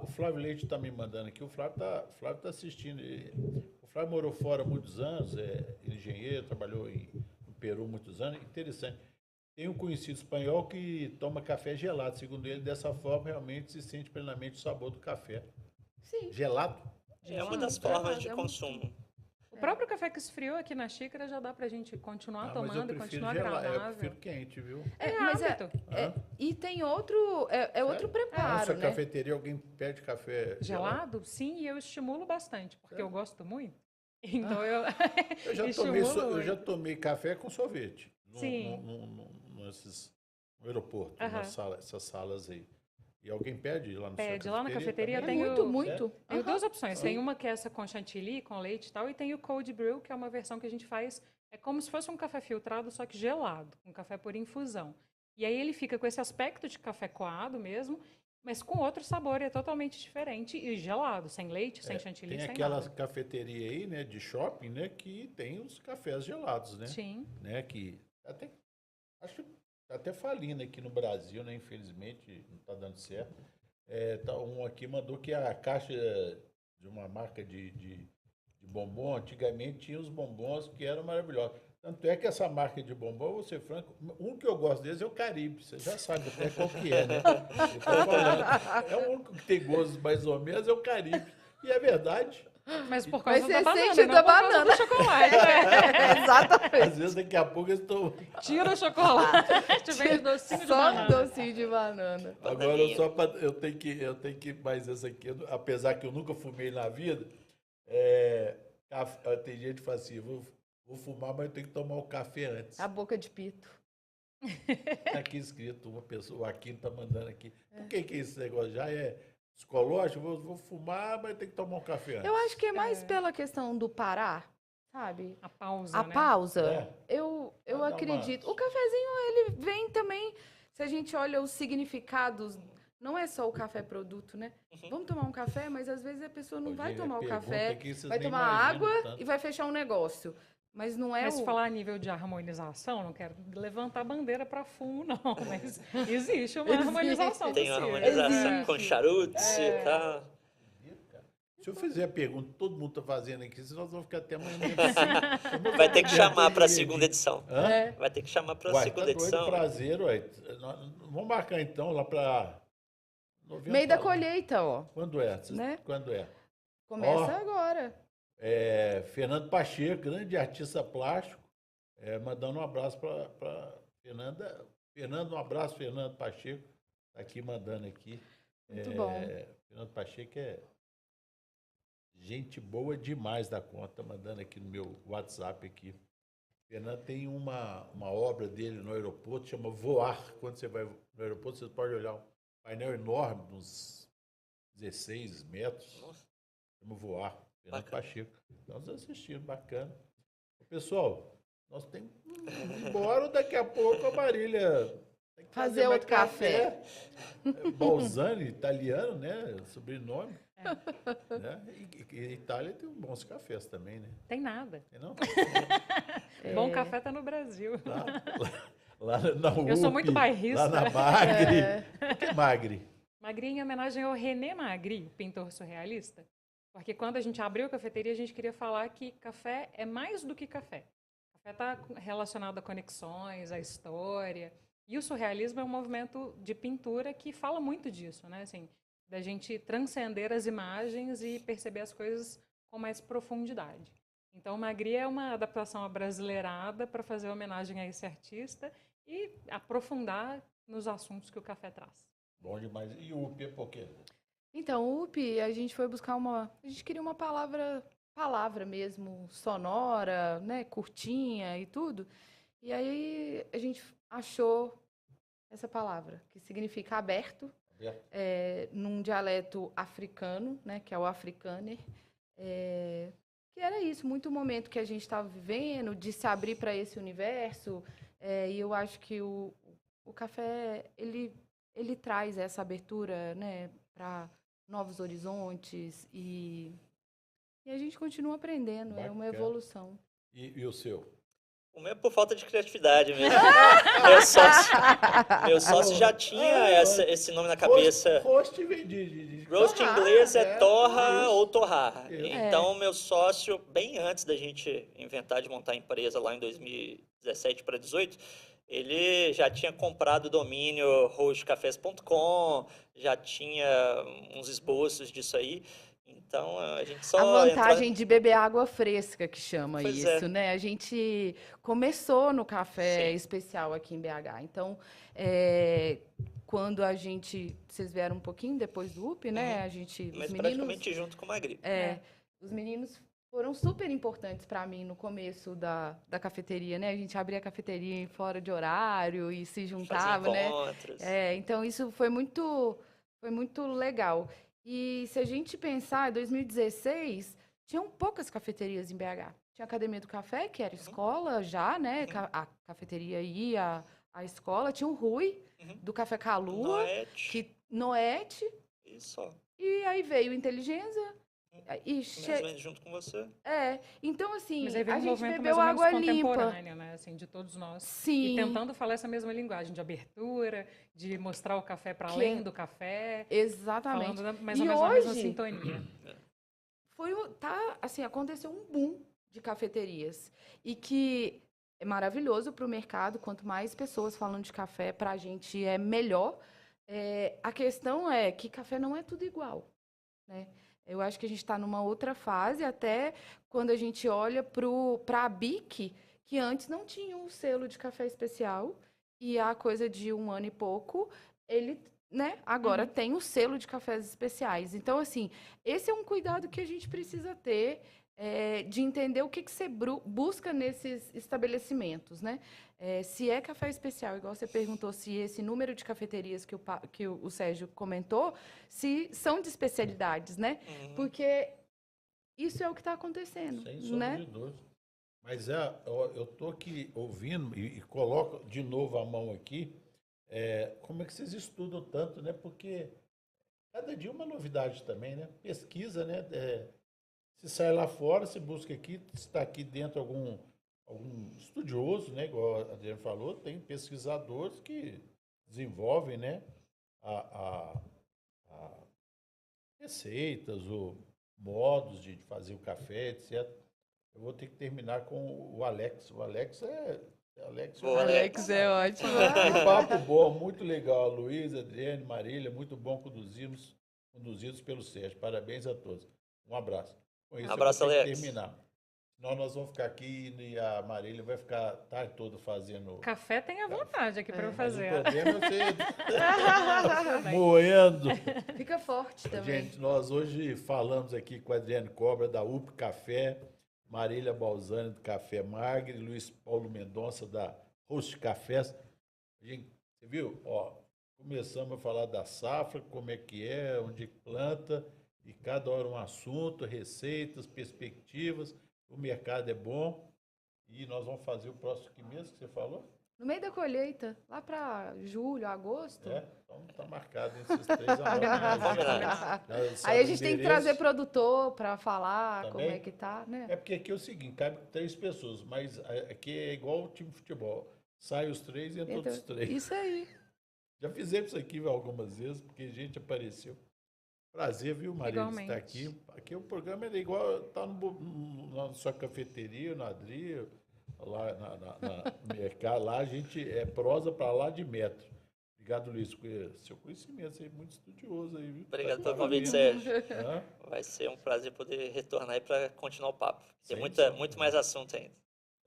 Speaker 2: O Flávio Leite está me mandando aqui, o Flávio tá assistindo. O Flávio morou fora há muitos anos, ele é engenheiro, trabalhou no Peru muitos anos, interessante. Tem um conhecido espanhol que toma café gelado, segundo ele, dessa forma realmente se sente plenamente o sabor do café.
Speaker 3: Sim.
Speaker 2: Gelado?
Speaker 5: É uma das formas de consumo.
Speaker 4: O próprio café que esfriou aqui na xícara já dá pra gente continuar
Speaker 2: Mas eu
Speaker 4: tomando e
Speaker 2: prefiro
Speaker 4: continuar
Speaker 2: gelado, eu
Speaker 4: agradável.
Speaker 2: prefiro quente, viu?
Speaker 3: Mas
Speaker 4: hábito.
Speaker 3: e tem outro, outro
Speaker 2: Na
Speaker 3: preparo,
Speaker 2: sua
Speaker 3: né?
Speaker 2: cafeteria alguém pede café
Speaker 4: Gelado? Sim, e eu estimulo bastante, porque eu gosto muito. Então eu
Speaker 2: Eu já tomei café com sorvete.
Speaker 4: Sim.
Speaker 2: No aeroporto, essas salas aí. E alguém pede lá no
Speaker 4: Pede. Lá na cafeteria
Speaker 2: também?
Speaker 4: tem
Speaker 3: Muito.
Speaker 4: Tenho duas opções. Tem uma que é essa com chantilly, com leite e tal, e tem o cold brew, que é uma versão que a gente faz, é como se fosse um café filtrado, só que gelado, um café por infusão. E aí ele fica com esse aspecto de café coado mesmo, mas com outro sabor, é totalmente diferente e gelado, sem leite, sem chantilly,
Speaker 2: Tem
Speaker 4: sem
Speaker 2: aquela
Speaker 4: nada.
Speaker 2: cafeteria aí, né, de shopping, né, que tem os cafés gelados, né?
Speaker 4: Sim.
Speaker 2: Né, que acho que tá até falindo aqui no Brasil, né, infelizmente, não está dando certo. Um aqui mandou que a caixa de uma marca de bombom, antigamente tinha os bombons que eram maravilhosos. Tanto é que essa marca de bombom, vou ser franco, um que eu gosto deles é o Caribe. Você já sabe até qual que é, né? Eu tô falando. É o único que tem gosto mais ou menos, é o Caribe. E é verdade.
Speaker 4: Mas por causa
Speaker 3: Mas
Speaker 4: da
Speaker 3: você
Speaker 4: banana,
Speaker 3: sente
Speaker 4: não
Speaker 3: da
Speaker 4: por causa
Speaker 3: banana.
Speaker 4: do chocolate. Né?
Speaker 3: Exatamente.
Speaker 2: Às vezes daqui a pouco eu estou...
Speaker 4: Tira o chocolate, vem docinho de
Speaker 3: Só
Speaker 4: banana.
Speaker 3: docinho de banana.
Speaker 2: Agora eu tenho que mais essa aqui, apesar que eu nunca fumei na vida, tem gente que fala assim, vou fumar, mas eu tenho que tomar o café antes.
Speaker 3: A boca de pito.
Speaker 2: Tá aqui escrito, uma pessoa, o Aquino tá mandando aqui. Por que esse negócio já é psicológico? Vou fumar, mas eu tenho que tomar um café antes.
Speaker 3: Eu acho que é mais pela questão do parar, sabe?
Speaker 4: A pausa,
Speaker 3: A
Speaker 4: né?
Speaker 3: pausa. Eu
Speaker 2: Vai dar
Speaker 3: acredito.
Speaker 2: uma-
Speaker 3: O cafezinho, ele vem também, se a gente olha os significados, não é só o café produto, né? Vamos tomar um café, mas às vezes a pessoa não
Speaker 2: Hoje
Speaker 3: vai
Speaker 2: é
Speaker 3: tomar o
Speaker 2: pergunta
Speaker 3: café,
Speaker 2: que vocês
Speaker 3: vai
Speaker 2: nem
Speaker 3: tomar
Speaker 2: imaginam
Speaker 3: água
Speaker 2: tanto.
Speaker 3: e vai fechar um negócio. Mas não é
Speaker 4: Mas se
Speaker 3: o...
Speaker 4: falar a nível de harmonização, não quero levantar bandeira para fumo, não. Mas existe uma
Speaker 3: Existe.
Speaker 4: harmonização
Speaker 5: Tem uma
Speaker 4: possível.
Speaker 5: harmonização com charutos e tal.
Speaker 2: Se eu fizer a pergunta, todo mundo tá fazendo aqui, senão nós vamos ficar até amanhã.
Speaker 5: Vai ter que chamar para a segunda edição.
Speaker 2: Hã?
Speaker 5: Vai ter que chamar para a
Speaker 2: Uai,
Speaker 5: segunda
Speaker 2: tá doido,
Speaker 5: edição.
Speaker 2: prazer, ué. Vamos marcar então lá para
Speaker 3: Meio da colheita, ó.
Speaker 2: Quando é?
Speaker 3: Né?
Speaker 2: Quando é?
Speaker 3: Começa
Speaker 2: Ó.
Speaker 3: agora.
Speaker 2: Fernando Pacheco, grande artista plástico, mandando um abraço para Fernanda. Fernando, um abraço, Fernando Pacheco. Tá aqui mandando aqui.
Speaker 3: Muito bom.
Speaker 2: Fernando Pacheco é gente boa demais da conta, mandando aqui no meu WhatsApp aqui. Fernando tem uma obra dele no aeroporto, chama Voar. Quando você vai no aeroporto, você pode olhar um painel enorme, uns 16 metros. Chama Voar. Fernando
Speaker 5: Bacana.
Speaker 2: Pacheco. Nós assistindo, bacana. Pessoal, nós temos que ir embora, daqui a pouco a Marília Tem que
Speaker 3: Fazer
Speaker 2: mais
Speaker 3: outro café.
Speaker 2: Bolzani, italiano, né? Sobrenome. Né? E Itália tem bons cafés também, né?
Speaker 4: Tem nada.
Speaker 2: Tem não?
Speaker 4: Bom café tá no Brasil.
Speaker 2: Lá na UP,
Speaker 4: Eu sou muito bairrista.
Speaker 2: lá na Magri. O que é Magri?
Speaker 4: Magri em homenagem ao René Magri, pintor surrealista. Porque quando a gente abriu a cafeteria, a gente queria falar que café é mais do que café. Café está relacionado a conexões, à história. E o surrealismo é um movimento de pintura que fala muito disso, né? Assim, da gente transcender as imagens e perceber as coisas com mais profundidade. Então, o Magri é uma adaptação abrasileirada para fazer homenagem a esse artista e aprofundar nos assuntos que o café traz.
Speaker 2: Bom demais. E o UP é por quê?
Speaker 3: Então, UP, a gente foi buscar a gente queria uma palavra mesmo, sonora, né, curtinha e tudo. E aí a gente achou essa palavra, que significa aberto, num dialeto africano, né, que é o afrikaner. Que era isso, muito momento que a gente estava vivendo, de se abrir para esse universo. E eu acho que o café, ele traz essa abertura, né, para novos horizontes e a gente continua aprendendo, é uma
Speaker 2: Bacana.
Speaker 3: evolução.
Speaker 2: E o seu?
Speaker 5: O meu é por falta de criatividade mesmo. Meu sócio já tinha esse nome na cabeça.
Speaker 2: Roast vem de
Speaker 5: Roast em
Speaker 3: torrar,
Speaker 5: inglês é torra
Speaker 2: isso.
Speaker 5: ou torrar.
Speaker 2: Isso.
Speaker 5: Então, meu sócio, bem antes da gente inventar de montar a empresa lá em 2017 para 2018, ele já tinha comprado o domínio roastcafés.com, já tinha uns esboços disso aí. Então, a gente só
Speaker 3: A vantagem de beber água fresca, que chama
Speaker 5: Pois
Speaker 3: isso,
Speaker 5: é.
Speaker 3: né? A gente começou no café
Speaker 5: Sim.
Speaker 3: especial aqui em BH. Então, quando vocês vieram um pouquinho depois do UP, né?
Speaker 5: Uhum.
Speaker 3: Os
Speaker 5: Mas
Speaker 3: meninos,
Speaker 5: praticamente junto com o Magri.
Speaker 3: os meninos foram super importantes para mim no começo da cafeteria, né? A gente abria a cafeteria fora de horário e se juntava,
Speaker 5: Fazia
Speaker 3: né?
Speaker 5: encontros.
Speaker 3: Então isso foi muito legal. E se a gente pensar, em 2016, tinham poucas cafeterias em BH. Tinha a Academia do Café, que era escola já, né? A cafeteria ia à escola. Tinha o Rui, do Café Calua, Noete.
Speaker 5: E só.
Speaker 3: E aí veio Inteligência.
Speaker 5: Mais ou menos junto com você.
Speaker 3: Então assim,
Speaker 4: Mas aí vem
Speaker 3: a
Speaker 4: um
Speaker 3: gente
Speaker 4: movimento
Speaker 3: bebeu
Speaker 4: mais ou
Speaker 3: água
Speaker 4: menos
Speaker 3: limpa.
Speaker 4: contemporâneo, né? Assim, de todos nós.
Speaker 3: Sim.
Speaker 4: E tentando falar essa mesma linguagem de abertura, de mostrar o café para além do café.
Speaker 3: Exatamente.
Speaker 4: Falando mais
Speaker 3: E
Speaker 4: ou menos na mesma
Speaker 3: hoje,
Speaker 4: sintonia.
Speaker 3: aconteceu um boom de cafeterias. E que é maravilhoso para o mercado. Quanto mais pessoas falando de café, para a gente é melhor. A questão é que café não é tudo igual, né? Eu acho que a gente está numa outra fase, até quando a gente olha para a BIC, que antes não tinha um selo de café especial, e há coisa de 1 ano e pouco, ele, né, agora tem o selo de cafés especiais. Então, assim, esse é um cuidado que a gente precisa ter, de entender o que você busca nesses estabelecimentos, né? Se é café especial, igual você perguntou, se esse número de cafeterias que o Sérgio comentou, se são de especialidades, né? Porque isso é o que está acontecendo,
Speaker 2: Sem sombra
Speaker 3: né?
Speaker 2: de dúvida. Mas eu estou aqui ouvindo e coloco de novo a mão aqui. Como é que vocês estudam tanto, né? Porque cada dia é uma novidade também, né? Pesquisa, né? Se sai lá fora, se busca aqui, se está aqui dentro algum estudioso, né? Igual a Adriana falou, tem pesquisadores que desenvolvem, né? a receitas ou modos de fazer o café, etc. Eu vou ter que terminar com o Alex. O Alex
Speaker 5: Boa,
Speaker 3: Alex é ótimo.
Speaker 2: Um papo bom, muito legal. Luísa, Adriane, Marília, muito bom conduzidos pelo Sérgio. Parabéns a todos. Um abraço. Com isso,
Speaker 5: Abraço,
Speaker 2: eu vou ter que
Speaker 5: Alex.
Speaker 2: terminar. Senão nós vamos ficar aqui e a Marília vai ficar a tarde toda fazendo.
Speaker 4: Café tem à vontade aqui para eu
Speaker 2: Mas
Speaker 4: fazer.
Speaker 2: o problema é você moendo.
Speaker 3: Fica forte também.
Speaker 2: Gente, nós hoje falamos aqui com a Adriane Cobra, da UP Café, Marília Balzani, do Café Magri, Luiz Paulo Mendonça, da Roast Cafés. Gente, você viu? Começamos a falar da safra, como é que é, onde planta, e cada hora um assunto, receitas, perspectivas. O mercado é bom. E nós vamos fazer o próximo que mesmo que você falou?
Speaker 3: No meio da colheita, lá para julho, agosto.
Speaker 2: Então tá marcado esses 3 anos.
Speaker 3: Aí a gente tem que trazer produtor para falar
Speaker 2: também?
Speaker 3: como é que tá, né?
Speaker 2: É porque aqui é o seguinte, cabe 3 pessoas, mas aqui é igual o time de futebol. Sai os 3 e entra os 3.
Speaker 3: Isso aí.
Speaker 2: Já fizemos isso aqui algumas vezes, porque a gente apareceu. Prazer, viu, Maria, estar aqui. Aqui o programa é igual, tá na sua cafeteria, na Adri, lá no mercado, lá a gente é prosa para lá de metro. Obrigado, Luiz, por seu conhecimento, você é muito estudioso aí, viu?
Speaker 5: Obrigado pelo convite, Sérgio. Vai ser um prazer poder retornar aí para continuar o papo. Tem muito mais assunto ainda.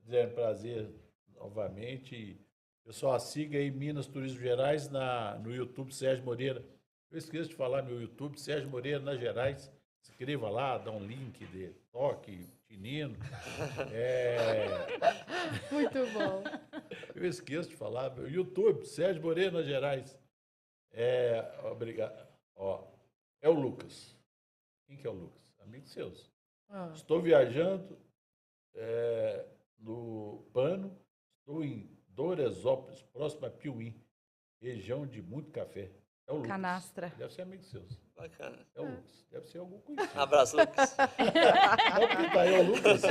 Speaker 2: É um prazer novamente. Pessoal, siga aí Minas Turismo Gerais no YouTube, Sérgio Moreira. Eu esqueço de falar meu YouTube, Sérgio Moreira nas Gerais. Se inscreva lá, dá um link de toque, tinino.
Speaker 3: Muito bom.
Speaker 2: Eu esqueço de falar, meu YouTube, Sérgio Moreira nas Gerais. Obrigado. É o Lucas. Quem que é o Lucas? Amigo seus. Estou viajando no Pano, estou em Doresópolis, próximo a Piuí, região de muito café. É o Lucas.
Speaker 3: Canastra.
Speaker 2: Deve ser amigo seu.
Speaker 5: Bacana.
Speaker 2: É o Lucas. Deve ser algum conhecido.
Speaker 5: Abraço, Lucas.
Speaker 2: Não, porque tá aí, é o Lucas.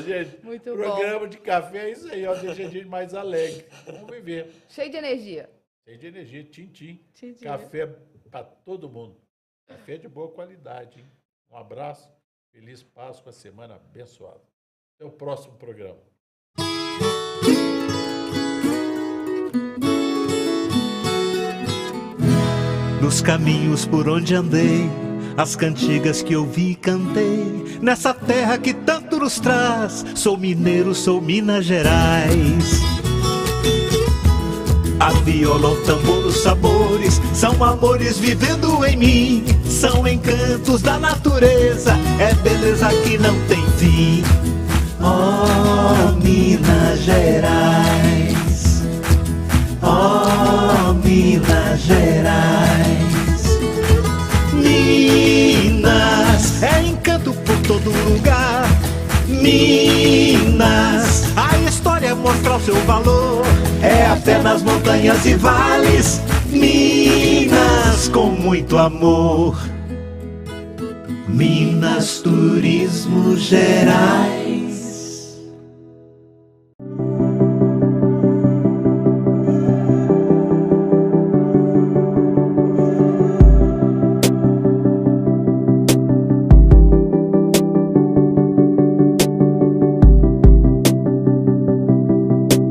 Speaker 2: Gente,
Speaker 3: muito
Speaker 2: programa
Speaker 3: bom.
Speaker 2: de café é isso aí, ó, deixa a gente mais alegre. Vamos viver.
Speaker 3: Cheio de energia.
Speaker 2: Cheio de energia, tintim.
Speaker 3: Tintim.
Speaker 2: Café para todo mundo. Café de boa qualidade, hein? Um abraço, feliz Páscoa, semana abençoada. Até o próximo programa.
Speaker 1: Nos caminhos por onde andei, as cantigas que ouvi e cantei, nessa terra que tanto nos traz, sou mineiro, sou Minas Gerais. A viola, o tambor, os sabores, são amores vivendo em mim, são encantos da natureza, é beleza que não tem fim. Oh, Minas Gerais, oh, Minas Gerais. Minas é encanto por todo lugar. Minas, a história mostra o seu valor, é a fé nas montanhas e vales. Minas com muito amor. Minas Turismo Gerais.